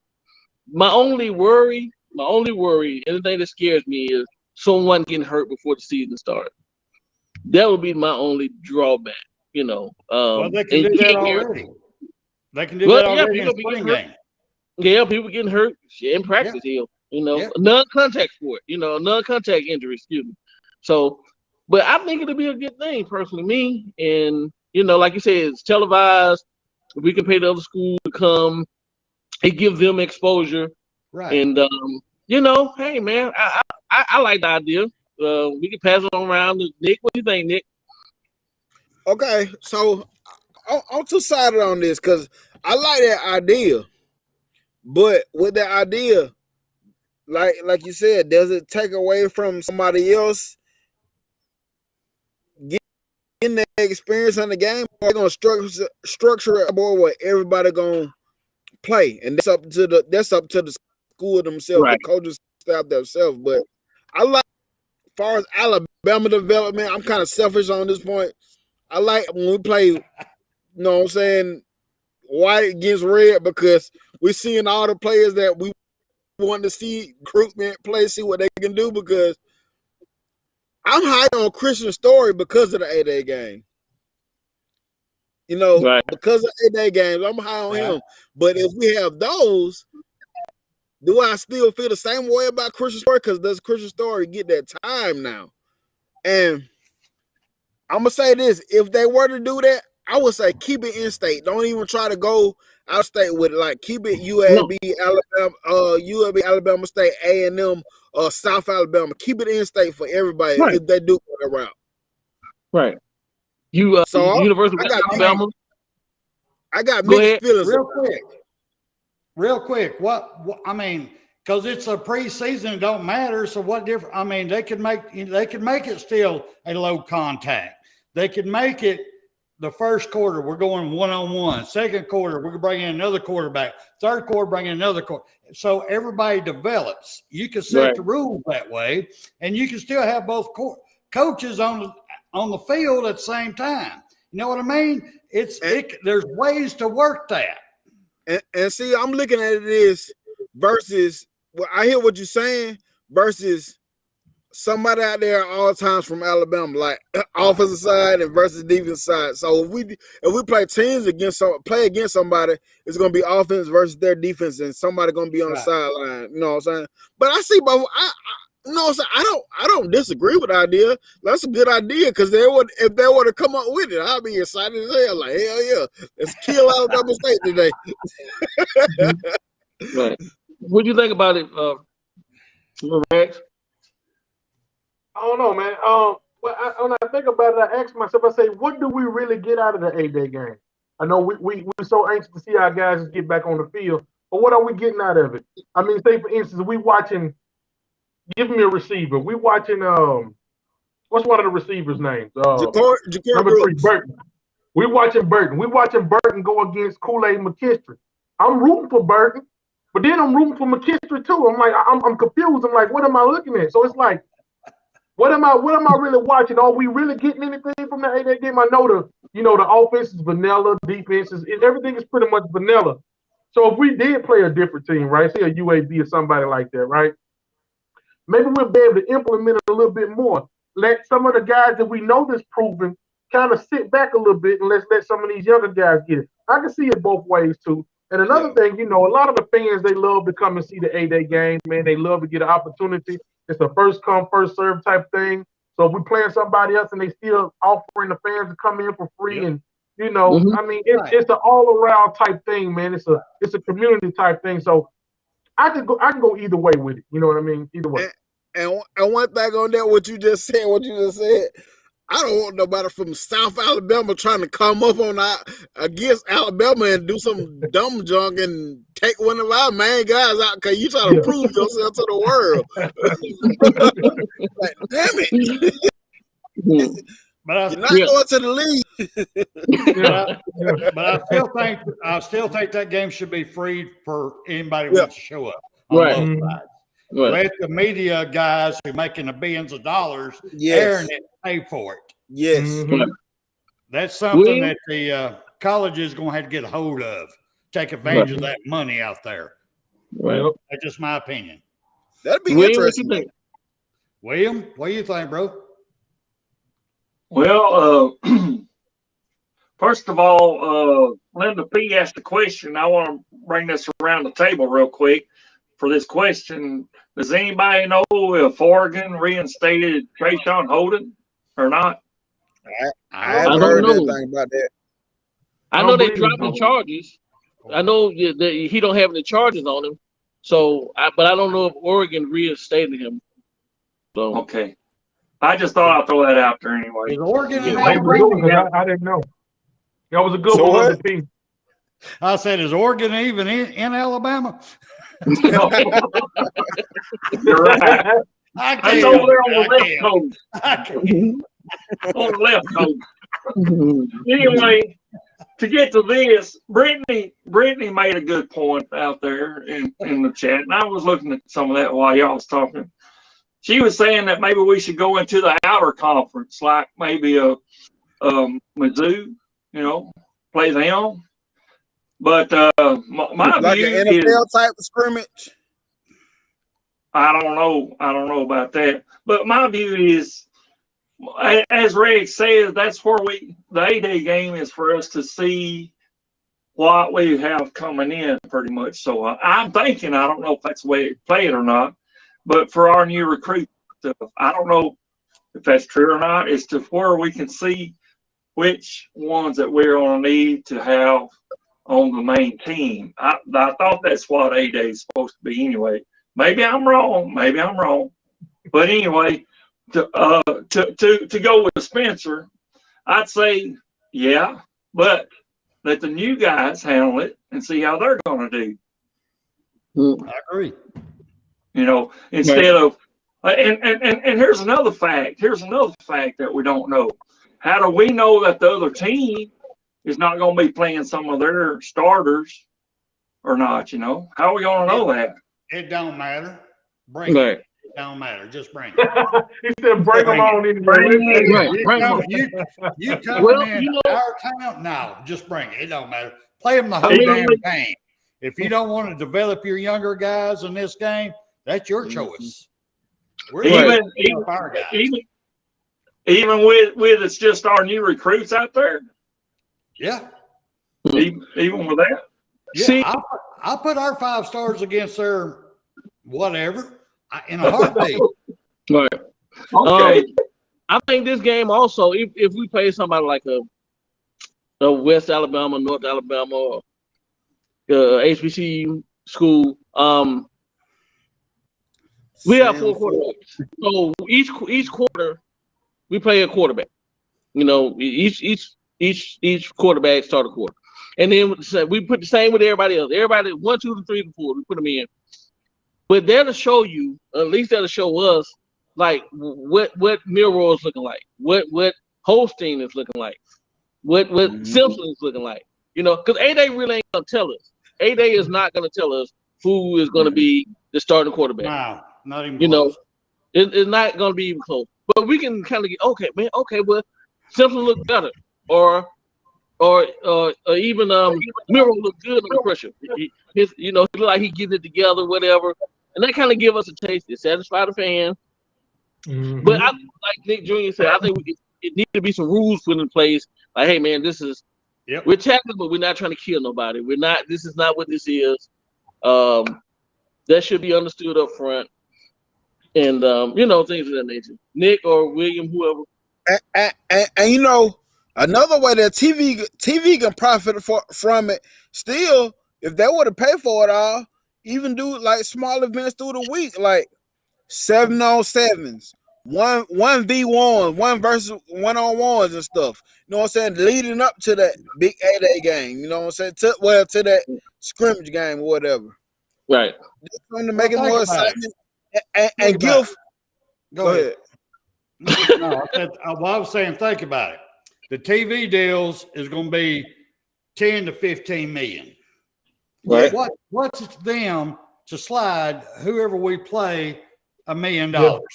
My only worry, anything that scares me is someone getting hurt before the season starts. That would be my only drawback, Well, they can do that already. They can do that already in spring game. Yeah, people getting hurt in practice here. Non-contact sport, non-contact injury, excuse me. So, but I think it'll be a good thing, personally, me. And, like you said, it's televised. We can pay the other school to come. It gives them exposure. Right. And, hey, man, I like the idea. We can pass it on around to Nick. What do you think, Nick? Okay, so I'm two-sided on this because I like that idea. But with that idea, like you said, does it take away from somebody else getting that experience in the game? Or going to structure a board where everybody going to play, and that's up to the school themselves, right. The coaches staff themselves. But I like, as far as Alabama development, I'm kind of selfish on this point. I like when we play, white against red, because we're seeing all the players that we want to see recruitment play, see what they can do, because I'm high on Christian Story because of the 8-day game. Right. Because of 8-day games, I'm high on him. But if we have those, do I still feel the same way about Christian Story? Because does Christian Story get that time now? And I'm going to say this. If they were to do that, I would say keep it in state. Don't even try to go out state with it. Like, keep it UAB, Alabama State, A&M, South Alabama. Keep it in state for everybody if they do go that route. Right. University of Alabama. I got mixed feelings. Real quick. What I mean, because it's a preseason, it don't matter. So what different? I mean, they could make it still a low contact. They could make it the first quarter, we're going one-on-one. Second quarter, we're bringing in another quarterback. Third quarter, bringing another quarter. So everybody develops. You can set the rules that way, and you can still have both coaches on the field at the same time. You know what I mean? There's ways to work that. And see, I'm looking at it as versus, I hear what you're saying, versus somebody out there all times from Alabama, like offensive side and versus defensive side. So if we play teams against somebody, it's gonna be offense versus their defense, and somebody gonna be on the sideline. You know what I'm saying? But I see both. You know what I'm saying? I don't disagree with the idea. That's a good idea, because if they were to come up with it, I'd be excited as hell. Like, hell yeah, let's kill Alabama State today. Right. What do you think about it, Rex? I don't know, man. When I think about it, I ask myself, I say, what do we really get out of the 8-day game? I know we're so anxious to see our guys just get back on the field, but what are we getting out of it? I mean, say for instance, we watching. Give me a receiver. We watching. What's one of the receivers' names? Ja'Cory Number 3, Brooks. Burton. We watching Burton. We watching Burton go against Kool-Aid McKinstry. I'm rooting for Burton, but then I'm rooting for McKinstry too. I'm like, I'm confused. I'm like, what am I looking at? So it's like, what am I really watching? Are we really getting anything from the 8-day game? I know the offense is vanilla, defense is everything is pretty much vanilla. So if we did play a different team, right? Say a UAB or somebody like that, right? Maybe we'll be able to implement it a little bit more. Let some of the guys that we know that's proven kind of sit back a little bit and let's let some of these younger guys get it. I can see it both ways too. And another thing, a lot of the fans, they love to come and see the 8-day game, man. They love to get an opportunity. It's a first come, first serve type thing. So if we're playing somebody else and they still offering the fans to come in for free and I mean, it's an all around type thing, man. It's a community type thing. So I can go either way with it. You know what I mean? Either way. And one thing on that, what you just said, I don't want nobody from South Alabama trying to come up on against Alabama and do some dumb junk and take one of our main guys out because you trying to prove yourself to the world. Like, damn it. But You're not going to the league. But I still think that game should be free for anybody who wants to show up on both sides. Right. Let the media guys who are making the billions of dollars earn it, pay for it. Yes. Mm-hmm. That's something that the college is going to have to get a hold of. Take advantage of that money out there. Right. That's just my opinion. That'd be William, interesting. what you think? William, what do you think, bro? Well, first of all, Linda P asked the question. I want to bring this around the table real quick for this question. Does anybody know if Oregon reinstated Trayshawn Holden or not? I haven't heard anything about that. I know they dropped the charges. I know that he don't have any charges on him. So, but I don't know if Oregon reinstated him. So okay, I just thought I'd throw that out there anyway. Is Oregon I didn't know. That was a good one. P. I said, is Oregon even in Alabama? You're right. I over there on the left coast. On the left coast. Anyway, to get to this, Brittany made a good point out there in the chat, and I was looking at some of that while y'all was talking. She was saying that maybe we should go into the outer conference, like maybe a Mizzou, play them. But my like view an NFL type of scrimmage. I don't know about that. But my view is, as Reg says, that's where the 8-day game is for us to see what we have coming in, pretty much. So I'm thinking, I don't know if that's the way it played or not, but for our new recruit stuff, I don't know if that's true or not. It's to where we can see which ones that we're going to need to have on the main team. I thought that's what 8-day is supposed to be anyway. Maybe I'm wrong. But anyway, to go with Spencer, I'd say, yeah, but let the new guys handle it and see how they're going to do. I agree. Instead of and here's another fact. Here's another fact that we don't know. How do we know that the other team is not going to be playing some of their starters or not? How are we going to know that? It don't matter. Bring it. It don't matter. Just bring it. He said, "Bring them on in." You come in our town. No, just bring it. It don't matter. Play them the whole damn game. If you don't want to develop your younger guys in this game, that's your choice. Even with it's just our new recruits out there. Yeah. Even with that. Yeah. See, I'll put our 5 stars against their whatever in a heartbeat. Right. Okay. I think this game also, if we play somebody like a West Alabama, North Alabama, or HBCU school, We have 4 quarterbacks. So each quarter, we play a quarterback. You know, each quarterback start a quarter, and then we put the same with everybody else. Everybody 1, 2, 3, 4. We put them in, but that'll show you. At least that'll show us like what Milroy is looking like, what Holstein is looking like, what Simpson is looking like. You know, because A-Day really ain't gonna tell us. A-Day is not gonna tell us who is gonna be the starting quarterback. No, not even. You close. know, it's not gonna be even close. But we can kind of get well, Simpson look better, or even Miro look good under pressure. He look like he getting it together, whatever, and that kind of give us a taste. It satisfy the fans. Mhm. But like Nick Jr. said, I think it needs to be some rules put in place. Like, hey man, we're tackling, but we're not trying to kill nobody. We're not. This is not what this is. That should be understood up front, and things of that nature. Nick or William, whoever. And you know, another way that TV can profit from it. Still, if they were to pay for it all, even do like small events through the week, like 7-on-7s, 1v1, 1 versus 1-on-1s and stuff. You know what I'm saying? Leading up to that big A-Day game. You know what I'm saying? To that scrimmage game or whatever. Right. Just something to make it more exciting and give. Go ahead. No, I was saying, think about it. The TV deals is going to be 10 to 15 million. Right. What's it to them to slide whoever we play $1 million,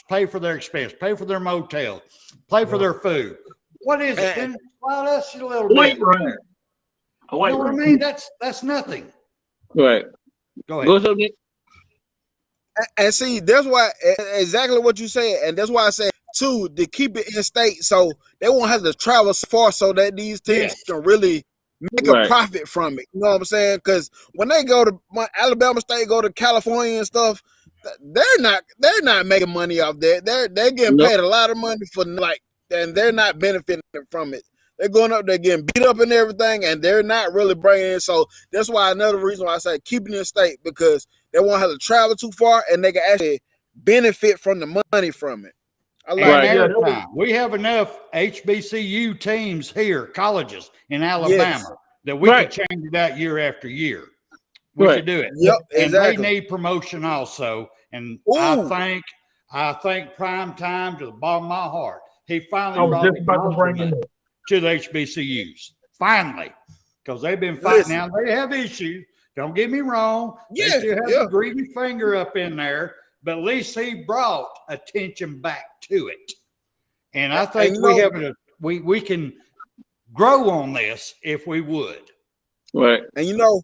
pay for their expense, pay for their motel, pay for their food? What is it? Then slide us a little bit. You know what I mean? That's nothing. Right. Go ahead. Go ahead. And see, that's why exactly what you said, and that's why I said too, to keep it in state so they won't have to travel so far so that these teams can really make a profit from it. You know what I'm saying? Because when they go to Alabama State, go to California and stuff, they're not making money off that. They're getting paid a lot of money for and they're not benefiting from it. They're going up, they're getting beat up and everything, and they're not really bringing in. So that's why another reason why I say keep it in state, because they won't have to travel too far and they can actually benefit from the money from it. I like We have enough HBCU teams here, colleges in Alabama, that we could change it out year after year. We could do it. Yep, and they need promotion also. And I think prime time to the bottom of my heart. He finally brought it to the HBCUs. Finally. Because they've been fighting now. They have issues. Don't get me wrong. They still have the greedy finger up in there. But at least he brought attention back to it. And I think we can grow on this if we would. Right. And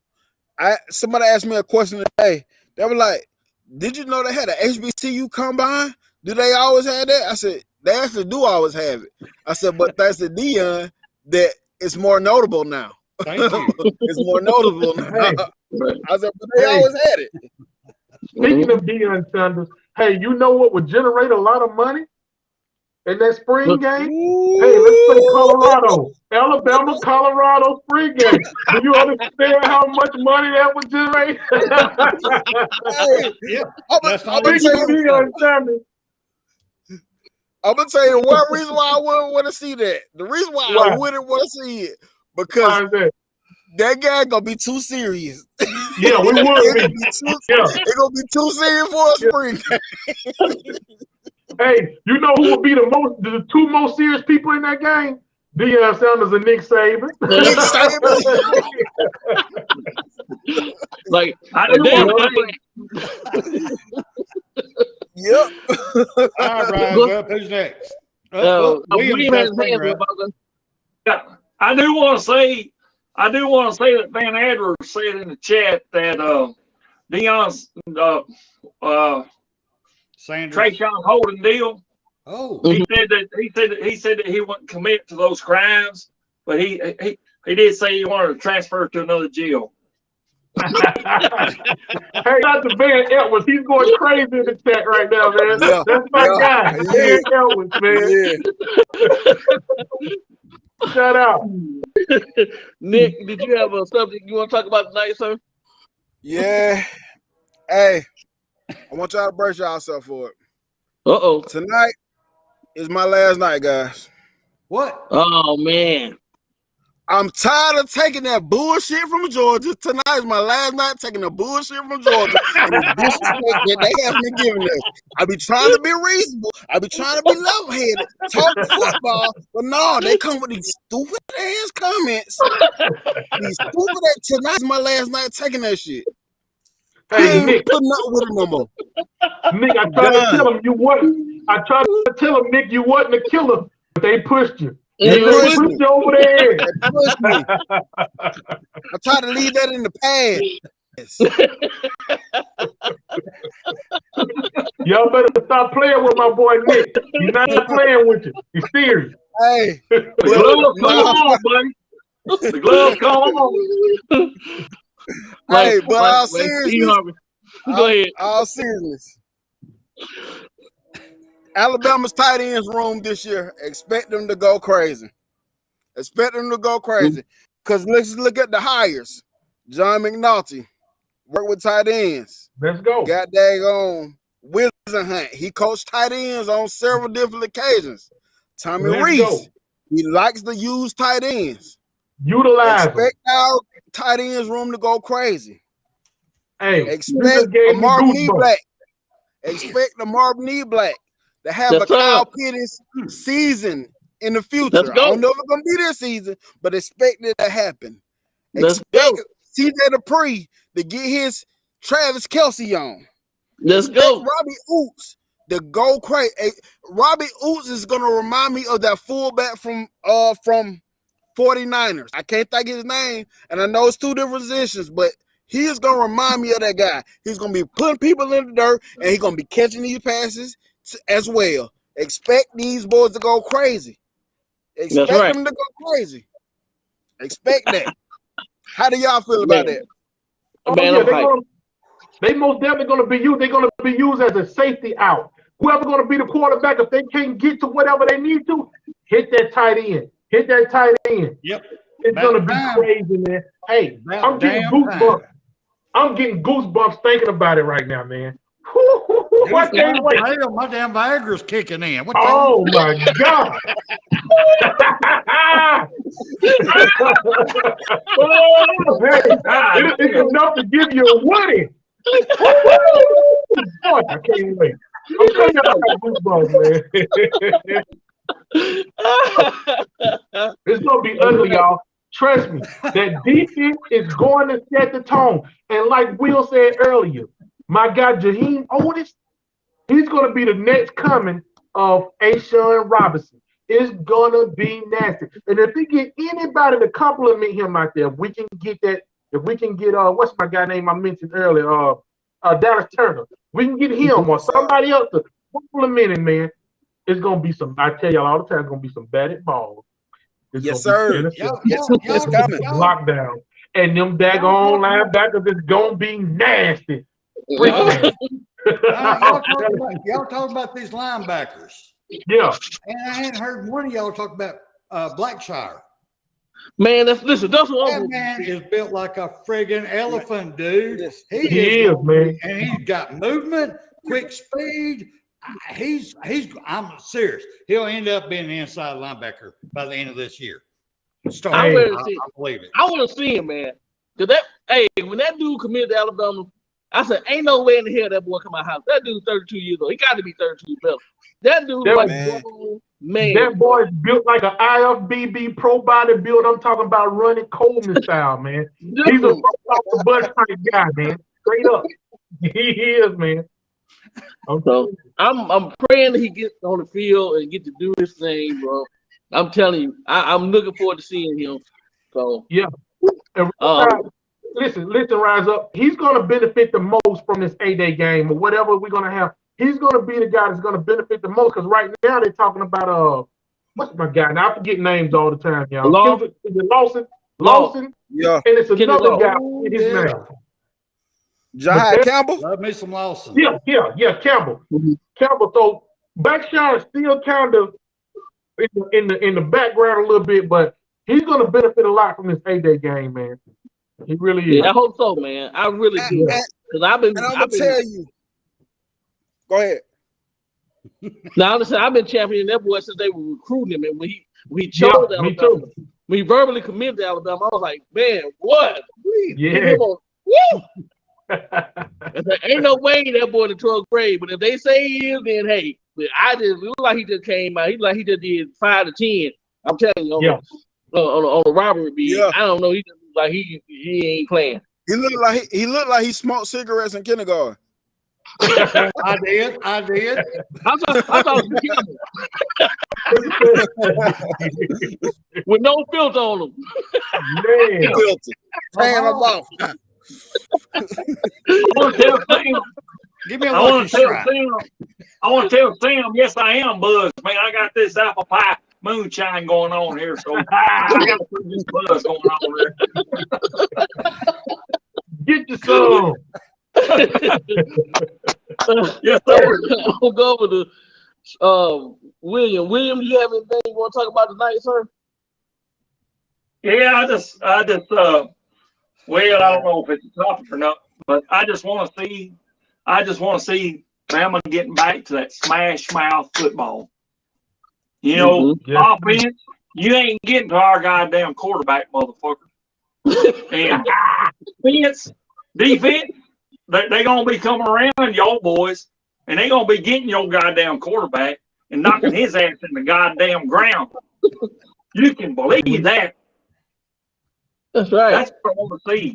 somebody asked me a question today. They were like, did you know they had an HBCU combine? Do they always have that? I said, they actually do always have it. I said, but thanks to Dion, that it's more notable now. Thank you. It's more notable now. I said, but they always had it. Speaking of Deion Sanders, hey, you know what would generate a lot of money in that spring game? Hey, let's play Colorado. Alabama, Colorado spring game. Do you understand how much money that would generate? I'm gonna tell you one reason why I wouldn't want to see that. The reason why I wouldn't want to see it, because that guy gonna be too serious. Yeah, we would be. It's gonna be too serious for a spring game. Hey, you know who would be the two most serious people in that game? Deion Sanders and Nick Saban. Nick Saban. Like, yep. All right, up. Who's next? William has his hands up. I do want to say that Van Adler said in the chat that Deion's Trayshawn Holden deal. Oh, he said that he wouldn't commit to those crimes, but he did say he wanted to transfer to another jail. Hey, Dr. Van Edwards, he's going crazy in the chat right now, man. Yeah, that's my guy, Van Edwards, man. Shout out. Nick, did you have a subject you want to talk about tonight, sir? Yeah. Hey, I want y'all to brace yourself for it. Uh-oh. Tonight is my last night, guys. What? Oh, man. I'm tired of taking that bullshit from Georgia. Tonight is my last night taking the bullshit from Georgia and the disrespect that they have been giving us. I be trying to be reasonable. I be trying to be level-headed, talk football, but no, they come with these stupid ass comments. These stupid ass. Tonight is my last night taking that shit. I ain't Nick, putting up with it no more. Nick, I tried to tell him you wasn't. I tried to tell him, Nick, you wasn't a killer, but they pushed you. They pushed you over there. They pushed me. I tried to leave that in the past. Y'all better stop playing with my boy Nick. He's not playing with you. He's serious. Hey, The gloves come on, buddy. The gloves come on. Hey, but all seriousness, go ahead. All seriousness, Alabama's tight ends room this year. Expect them to go crazy. Expect them to go crazy. Because let's look at the hires. John McNulty worked with tight ends. Let's go. Got daggone Wisenhunt. He coached tight ends on several different occasions. Tommy Reese. He likes to use tight ends. Utilize Expect our tight ends room to go crazy. Hey, expect a Marvin E. Black. Expect the Marvin E. Black to have a Kyle Pitts season in the future. I don't know if it's gonna be this season, but expect it to happen. Expect CJ Dupree to get his Travis Kelce on. Expect Robbie Oots to go crazy. Robbie Oots is gonna remind me of that fullback from 49ers. I can't think of his name, and I know it's two different positions, but he is going to remind me of that guy. He's going to be putting people in the dirt, and he's going to be catching these passes as well. Expect these boys to go crazy. Expect them to go crazy. Expect that. How do y'all feel about that? Oh, yeah, they most definitely going to be used. They're going to be used as a safety out. Whoever's going to be the quarterback, if they can't get to whatever they need to, hit that tight end. Hit that tight end. Yep. It's going to be crazy, man. Hey, I'm getting goosebumps. I'm getting goosebumps thinking about it right now, man. My damn Viagra's kicking in. What oh, my God. It's enough to give you a Woody. Boy, I can't wait. I'm telling you, I got goosebumps, man. It's gonna be ugly, y'all. Trust me. That defense is going to set the tone. And like Will said earlier, my guy Jaheim Otis, he's gonna be the next coming of Ashawn Robinson. It's gonna be nasty. And if we get anybody to compliment him out there, we can get that. If we can get what's my guy name I mentioned earlier, Dallas Turner. We can get him or somebody else to compliment him, man. It's gonna be some. I tell y'all all the time, it's gonna be some batted balls. It's yes, sir. It's coming. Lockdown, and them daggone linebackers is gonna be nasty. Y'all talking about these linebackers? Yeah. And I hadn't heard one of y'all talk about Blackshire. Man, that's what that man is built like a friggin' elephant, dude. He is, man. And he's got movement, quick speed. I'm serious. He'll end up being an inside linebacker by the end of this year. I believe it. I want to see him, man. When that dude committed to Alabama, I said, ain't no way in the hell that boy come out of house. That dude's 32 years old. He got to be 32 better. That dude, man. That boy is built like an IFBB pro body build. I'm talking about running Coleman style, man. He's a off the bus type guy, man. Straight up. He is, man. So I'm praying that he gets on the field and get to do this thing, bro. I'm telling you, I'm looking forward to seeing him. So yeah. Listen, Rise Up. He's gonna benefit the most from this 8-day game or whatever we're gonna have. He's gonna be the guy that's gonna benefit the most because right now they're talking about what's my guy? Now I forget names all the time, y'all. Is it Lawson? Lawson? Yeah. And it's another guy in his name. Jahai Campbell? Love me some Lawson. Yeah, Campbell. Mm-hmm. Campbell. So Blackshire is still kind of in the background a little bit, but he's gonna benefit a lot from this 8-day game, man. He really is. Yeah, I hope so, man. I really do. And I'm gonna tell you, Go ahead. Now, listen, I've been championing that boy since they were recruiting him, and when he chose me Alabama, too. when he verbally committed to Alabama, I was like, man, what? Yeah. Woo! Ain't no way that boy in the 12th grade, but if they say he is, then hey, but it looked like he just came out. He like he just did 5 to 10. I'm telling you, on the robbery beat. Yeah. I don't know. He just like he ain't playing. He looked like he smoked cigarettes in kindergarten. I did. I thought it was Campbell. With no filter on him. Man. Filter. Tearing them off. Give me a I want lucky to tell strike. Sam. I want to tell Sam. Yes, I am buzzed, man. I got this apple pie moonshine going on here, so I got this buzz going on there. Get your son. Yes, sir. I'll go over to William. William, do you have anything you want to talk about tonight, sir? Yeah, I just, well, I don't know if it's a topic or not, but I just want to see Bama getting back to that smash mouth football. You know, offense, you ain't getting to our goddamn quarterback, motherfucker. And defense, they're going to be coming around y'all boys, and they're going to be getting your goddamn quarterback and knocking his ass in the goddamn ground. You can believe that. That's right. That's what I want to see.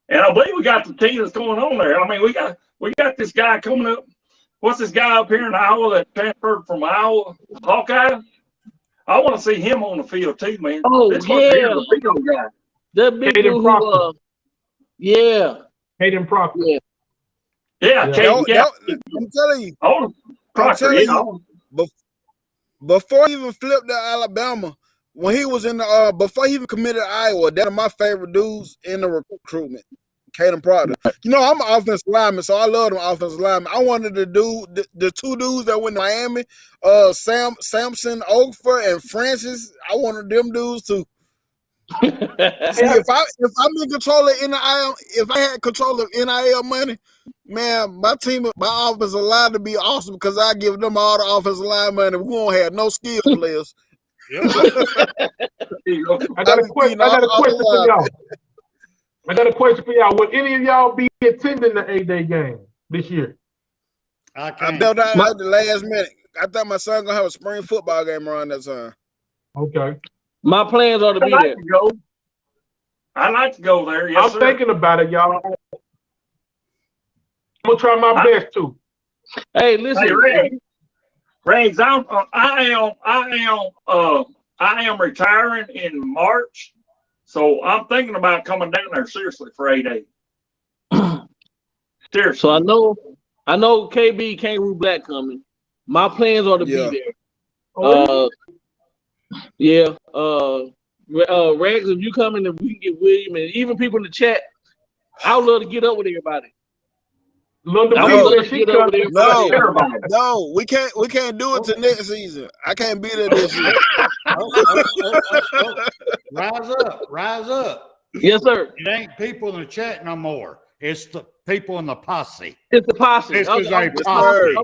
And I believe we got the team that's going on there. I mean, we got this guy coming up. What's this guy up here in Iowa that transferred from Iowa, Hawkeye? I want to see him on the field too, man. Oh, This yeah. the field guy. That big Hayden dude Proctor. Hayden Proctor. Yeah. Yeah, I'm telling you. Oh, Proctor, Before he even flipped to Alabama, when he was in the before he even committed to Iowa, that's my favorite dudes in the recruitment. Caden Proctor. You know, I'm an offensive lineman, so I love them offensive linemen. I wanted to do the two dudes that went to Miami, Samson Oakford and Francis. I wanted them dudes too. See, if I'm in control of NIL, if I had control of NIL money, man, my offensive line to be awesome because I give them all the offensive line money. We won't have no skill players. I got a question for y'all. Will any of y'all be attending the 8-day game this year? I bailed out at the last minute. I thought my son gonna have a spring football game around that time. Okay. My plans are to be there. I'd like to go there. Yes, I'm thinking about it, y'all. I'm gonna try my best too. Hey, listen, Rags, I am retiring in March, so I'm thinking about coming down there seriously for 8-day. Seriously. So I know KB Kangaroo Black coming. My plans are to be there. Rags, if you coming, if we can get William and even people in the chat, I would love to get up with everybody. No, we can't do it till next season. I can't be there this year. Rise up. Yes, sir. It ain't people in the chat no more. It's the people in the posse. It's the posse. This is a posse.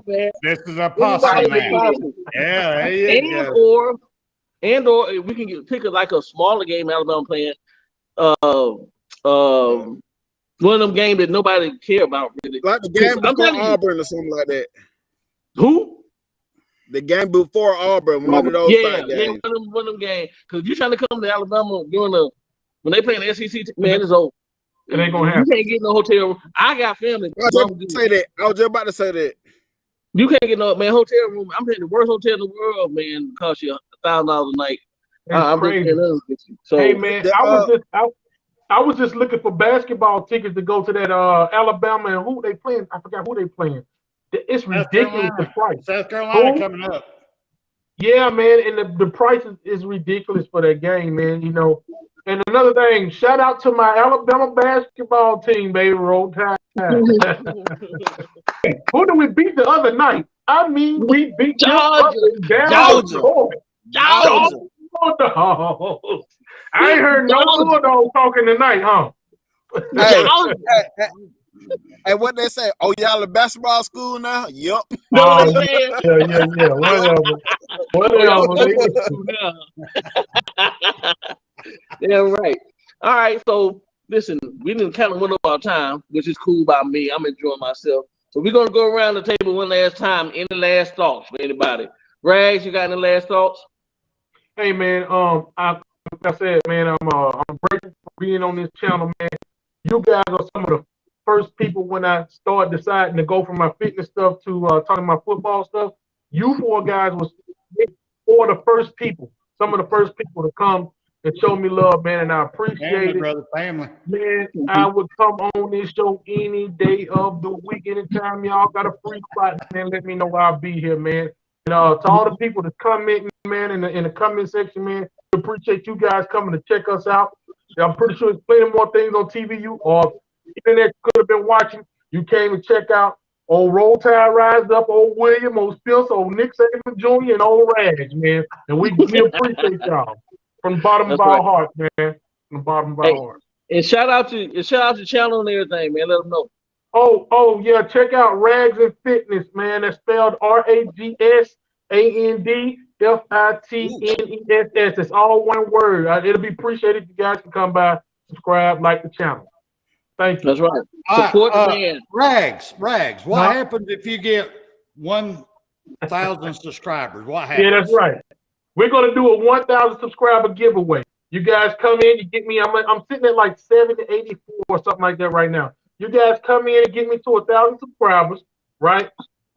This is a posse now. Yeah, there you go. Or we can pick a smaller game Alabama playing. One of them games that nobody care about really. Like the game before Auburn or something like that. Who? The game before Auburn, one of those games. One of them games. Because if you're trying to come to Alabama when they play in the SEC, man, it's over. It ain't gonna happen. You can't get no hotel room. I got family. I was just about to say that. You can't get no hotel room. I'm paying the worst hotel in the world, man. Cost you $1,000 a night. I'm crazy. So, hey man, I was just looking for basketball tickets to go to that Alabama and who they playing. I forgot who they playing. It's ridiculous the price. South Carolina coming up. Yeah, man, and the price is ridiculous for that game, man. You know. And another thing, shout out to my Alabama basketball team, baby. Roll Tide. Who did we beat the other night? I mean, we beat Georgia. I ain't heard no Bulldog talking tonight, huh? Hey, what they say? Oh, y'all a basketball school now? Yup. Know what I'm saying? Yeah. Whatever. Yeah, right. All right. So listen, we didn't kind of went over our time, which is cool by me. I'm enjoying myself. So we're gonna go around the table one last time. Any last thoughts for anybody? Rags, you got any last thoughts? Hey man, like I said, man, I'm grateful for being on this channel, man. You guys are some of the first people when I started deciding to go from my fitness stuff to talking my football stuff. You four guys was four of the first people, some of the first people to come and show me love, man, and I appreciate it. Brother, family. Man, I would come on this show any day of the week, anytime y'all got a free spot, man. Let me know I'll be here, man. And to all the people that commenting, man, in the comment section, man, we appreciate you guys coming to check us out. I'm pretty sure there's plenty more things on TV you or internet could have been watching. You came and check out old Roll Tide Rise Up, old William, old Spencer, old Nick Saban Jr., and old Rags, man. And we appreciate y'all from the bottom of our hearts, man. From the bottom of our hearts. And shout out to channel and everything, man. Let them know. Oh yeah, check out Ragsfittness, man. That's spelled RAGSANDFITNESS. It's all one word. It'll be appreciated if you guys can come by, subscribe, like the channel. Thank you. That's right. Support the man. Rags. What happens if you get 1,000 subscribers? What happens? Yeah, that's right. We're gonna do a 1,000 subscriber giveaway. You guys come in, you get me. I'm sitting at like 784 or something like that right now. You guys come in and get me to 1,000 subscribers, right?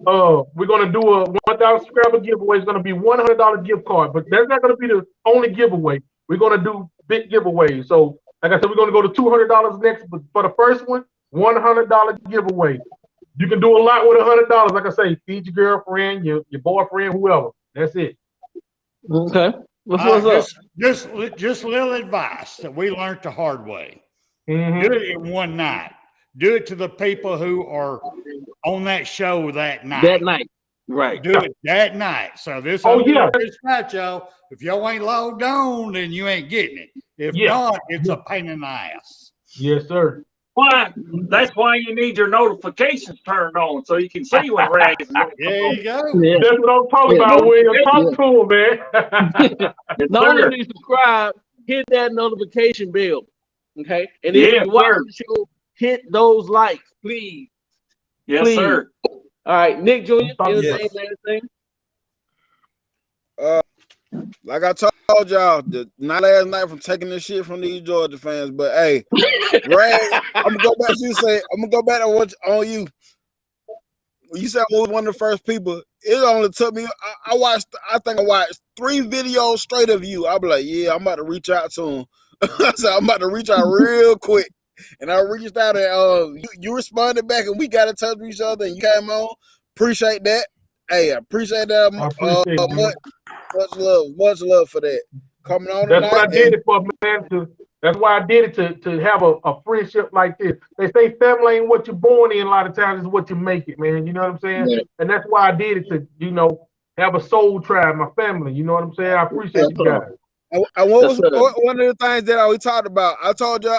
We're gonna do a 1,000 subscriber giveaway. It's gonna be $100 gift card, but that's not gonna be the only giveaway. We're gonna do big giveaways. So, like I said, we're gonna go to $200 next, but for the first one, $100 giveaway. You can do a lot with $100. Like I say, feed your girlfriend, your boyfriend, whoever. That's it. Okay. What's up? Just a little advice that we learned the hard way. Mm-hmm. Do it in one night. Do it to the people who are on that show that night. That night. Right. Do it that night. So this night, y'all. If y'all ain't logged on, then you ain't getting it. If not, it's a pain in the ass. Yes, sir. Why? That's why you need your notifications turned on so you can see when Rags. There you go. Yeah. That's what I'm talking about, William. Talk to him, man. Not only you subscribe, hit that notification bell. Okay. And if you watch the show, hit those likes, please. Yes, please. sir. All right, Nick Jr., anything? Like I told y'all, not last night from taking this shit from these Georgia fans, but hey, Rag, I'm gonna go back to you. I'm gonna go back to what on you. You said I was one of the first people. It only took me. I think I watched 3 videos straight of you. I'll be like, yeah, I'm about to reach out to him. So I'm about to reach out real quick. And I reached out and you responded back and we got in touch with each other and you came on. Appreciate that. Hey, I appreciate that much love for that. Coming on. That's what I did it for, man. That's why I did it to have a friendship like this. They say family ain't what you're born in. A lot of times it's what you make it, man. You know what I'm saying? Yeah. And that's why I did it to, have a soul tribe, my family. You know what I'm saying? I appreciate you guys. And what was one of the things that we talked about? I told you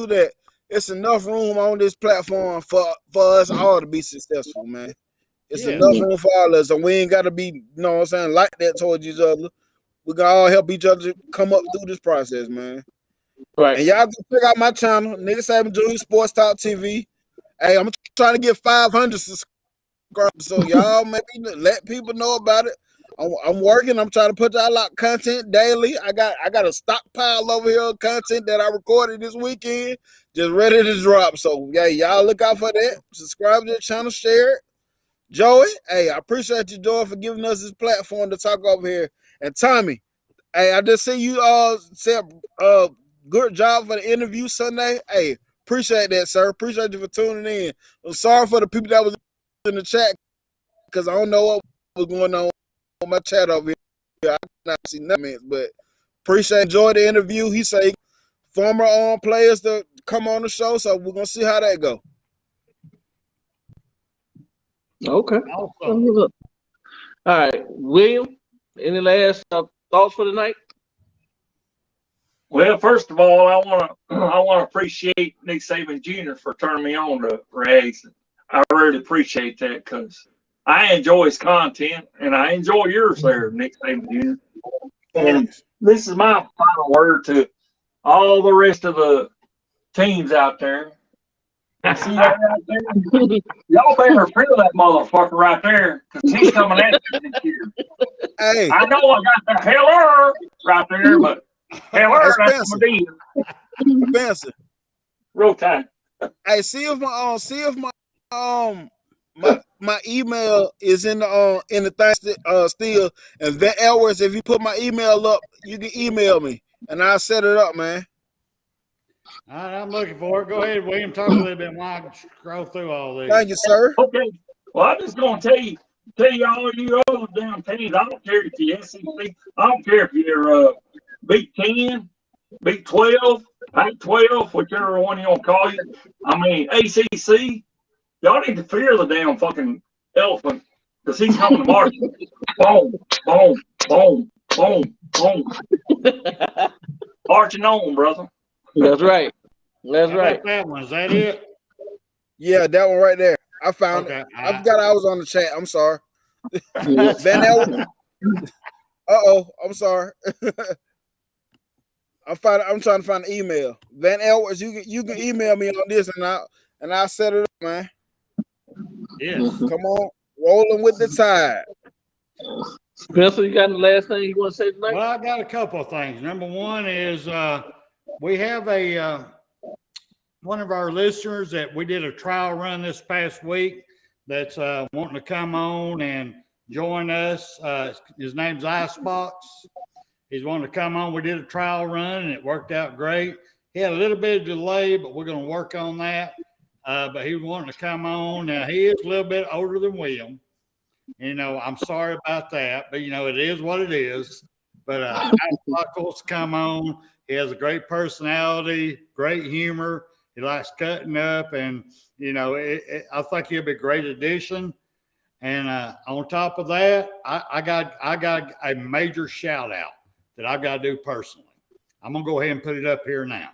that it's enough room on this platform for us all to be successful, man. It's enough room for all of us, and we ain't got to be, like that towards each other. We can all help each other come up through this process, man. Right. And y'all can check out my channel, Nigga Saban Jr. Sports Talk TV. Hey, I'm trying to get 500 subscribers, so y'all maybe let people know about it. I'm working. I'm trying to put y'all out content daily. I got a stockpile over here of content that I recorded this weekend, just ready to drop. So yeah, y'all look out for that. Subscribe to the channel, share it. Joey, hey, I appreciate you, Joey, for giving us this platform to talk over here. And Tommy, hey, I just see you said good job for the interview Sunday. Hey, appreciate that, sir. Appreciate you for tuning in. I'm sorry for the people that was in the chat because I don't know what was going on my chat over here. I cannot see nothing, but enjoy the interview. He say former players to come on the show, so we're gonna see how that go. Okay. Awesome. All right, William. Any last thoughts for the night? Well, first of all, I want to appreciate Nick Saban Jr. for turning me on to Rags. I really appreciate that because I enjoy his content and I enjoy yours there, Nick Saban Jr. And this is my final word to all the rest of the teams out there. See that out there? Y'all better feel that motherfucker right there because he's coming at you this year. Hey, I know I got the Heller right there, but Heller, that's my deal. Spencer. Real time. Hey, see if my email is in the thing still. And Van Edwards, if you put my email up, you can email me and I'll set it up, man. All right, I'm looking for it. Go ahead, William. Talk a little bit while I can scroll through all these. Thank you, sir. Okay. Well, I'm just gonna tell you all you other damn teams. I don't care if you're SEC. I don't care if you're Big 10, Big 12, Pac 12, whichever one you want to call you. I mean ACC. Y'all need to fear the damn fucking elephant because he's coming to march. Boom, boom, boom, boom, boom. Marching on, brother. That's right. That's right. That one, is that it? Yeah, that one right there. I found Okay. it. I forgot I was on the chat. I'm sorry. Yes. Van Edwards. I'm sorry. I'm trying to find an email. Van Edwards, you can email me on this and I'll set it up, man. Yes. Come on, rolling with the tide. Spencer, you got the last thing you want to say tonight? Well, I got a couple of things. Number one is we have one of our listeners that we did a trial run this past week that's wanting to come on and join us. His name's Icebox. He's wanting to come on. We did a trial run and it worked out great. He had a little bit of delay, but we're going to work on that. But he was wanting to come on. Now, he is a little bit older than William. I'm sorry about that, but it is what it is. But Icebox wants to come on. He has a great personality, great humor. He likes cutting up, and I think he'll be a great addition. And on top of that, I got a major shout out that I've got to do personally. I'm gonna go ahead and put it up here now.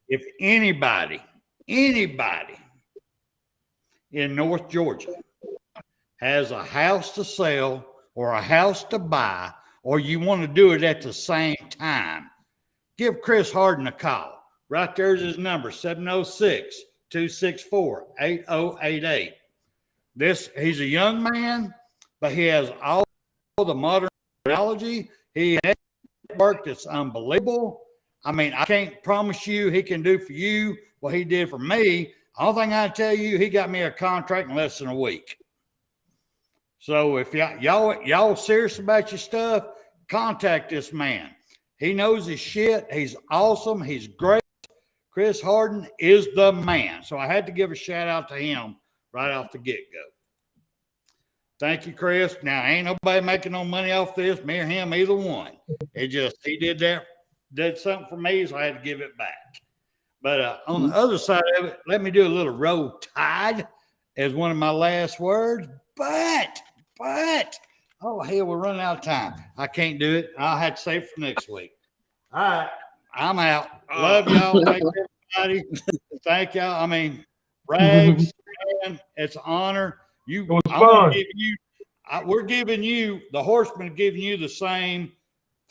If anybody in North Georgia has a house to sell or a house to buy, or you want to do it at the same time, give Chris Harden a call. Right there's his number, 706-264-8088. He's a young man, but he has all the modern technology. He has a network that's unbelievable. I mean, I can't promise you he can do for you what he did for me. All thing I tell you, he got me a contract in less than a week. So if y'all serious about your stuff, contact this man. He knows his shit. He's awesome. He's great. Chris Harden is the man. So I had to give a shout out to him right off the get-go. Thank you, Chris. Now, ain't nobody making no money off this, me or him, either one. He did something for me, so I had to give it back. But on the other side of it, let me do a little roll tide as one of my last words. But, oh, hell, we're running out of time. I can't do it. I'll have to save it for next week. All right, I'm out. Love y'all. Thank everybody. Thank y'all. I mean, Rags, man, it's an honor. We're giving you, the Horsemen giving you the same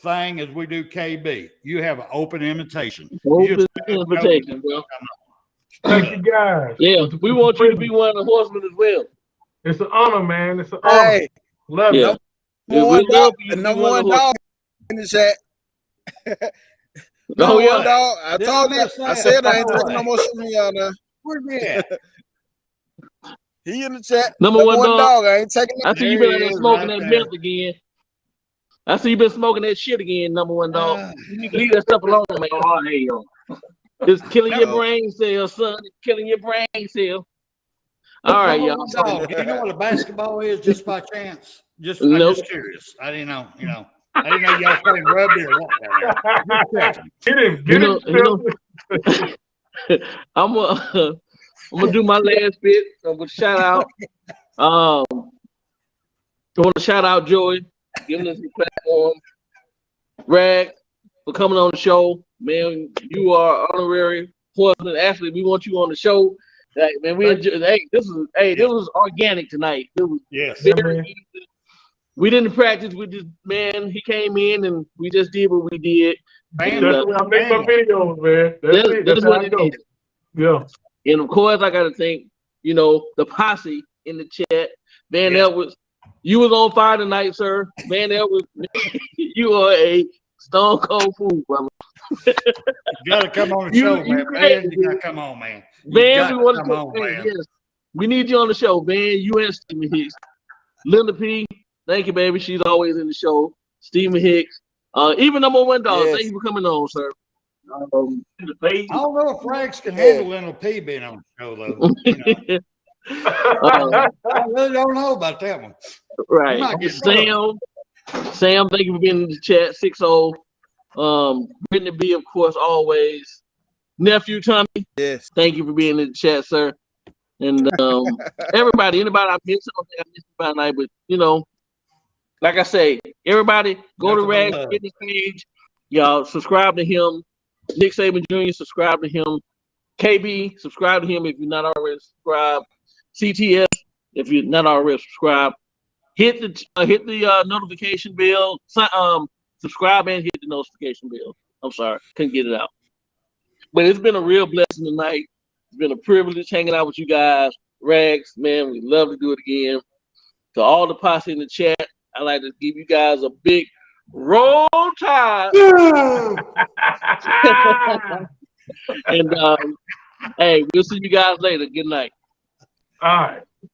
thing as we do KB. You have an open invitation. Open invitation, bro. Thank you, guys. Yeah, we want you to be one of the Horsemen as well. It's an honor, man. It's an honor. Hey, love yeah. you. Number one dog in the chat. Oh, yeah. Dog. I told you. I said I ain't taking no more shit from y'all now. Where's he at? He in the chat. Number one dog. I ain't taking no. I see you been there smoking that meth again. I see you been smoking that shit again, number one dog. You need to leave that stuff alone, man. Oh, hell. It's killing your brain cells, son. It's killing your brain cells. All right, y'all. Dog, do you know what a basketball is just by chance? I'm just curious. I didn't know, I didn't know y'all playing rugby or what. Get him. I'm gonna do my last bit. I'm gonna shout out. I want to shout out Joey, giving us the platform. Rag, for coming on the show, man. You are honorary Horseman. Actually, we want you on the show. Like, man, we enjoy. This was organic tonight. It was very easy. We didn't practice. We just, man, he came in and we just did what we did. That's the way I make my videos, man. That's how I go. Yeah. And of course, I got to thank, you know, the posse in the chat. Van Edwards, you was on fire tonight, sir. Van Edwards, you are a stone cold fool, brother. You gotta come on the show, man. Van, you gotta come on, man. Van, we want to come on, man. Yes. We need you on the show, Van. You and Stephen Hicks. Linda P, thank you, baby. She's always in the show. Stephen Hicks. Even number one dog, thank you for coming on, sir. I don't know if Rags can handle Linda P being on the show, though. You know. I really don't know about that one. Right. Sam, thank you for being in the chat. 6-0. Brittany B, of course, always. Nephew Tommy, thank you for being in the chat, sir. And everybody, anybody I missed, I don't think I missed about tonight, but you know, like I say, everybody go to Ragsfittness page. Y'all subscribe to him. Nick Saban Jr., subscribe to him. KB, subscribe to him if you're not already subscribed. CTS, if you're not already subscribed. Hit the notification bell. Subscribe and hit the notification bell. I'm sorry, couldn't get it out. But it's been a real blessing tonight. It's been a privilege hanging out with you guys. Rags, man, we'd love to do it again. To all the posse in the chat, I'd like to give you guys a big roll tide. And hey, we'll see you guys later. Good night. All right.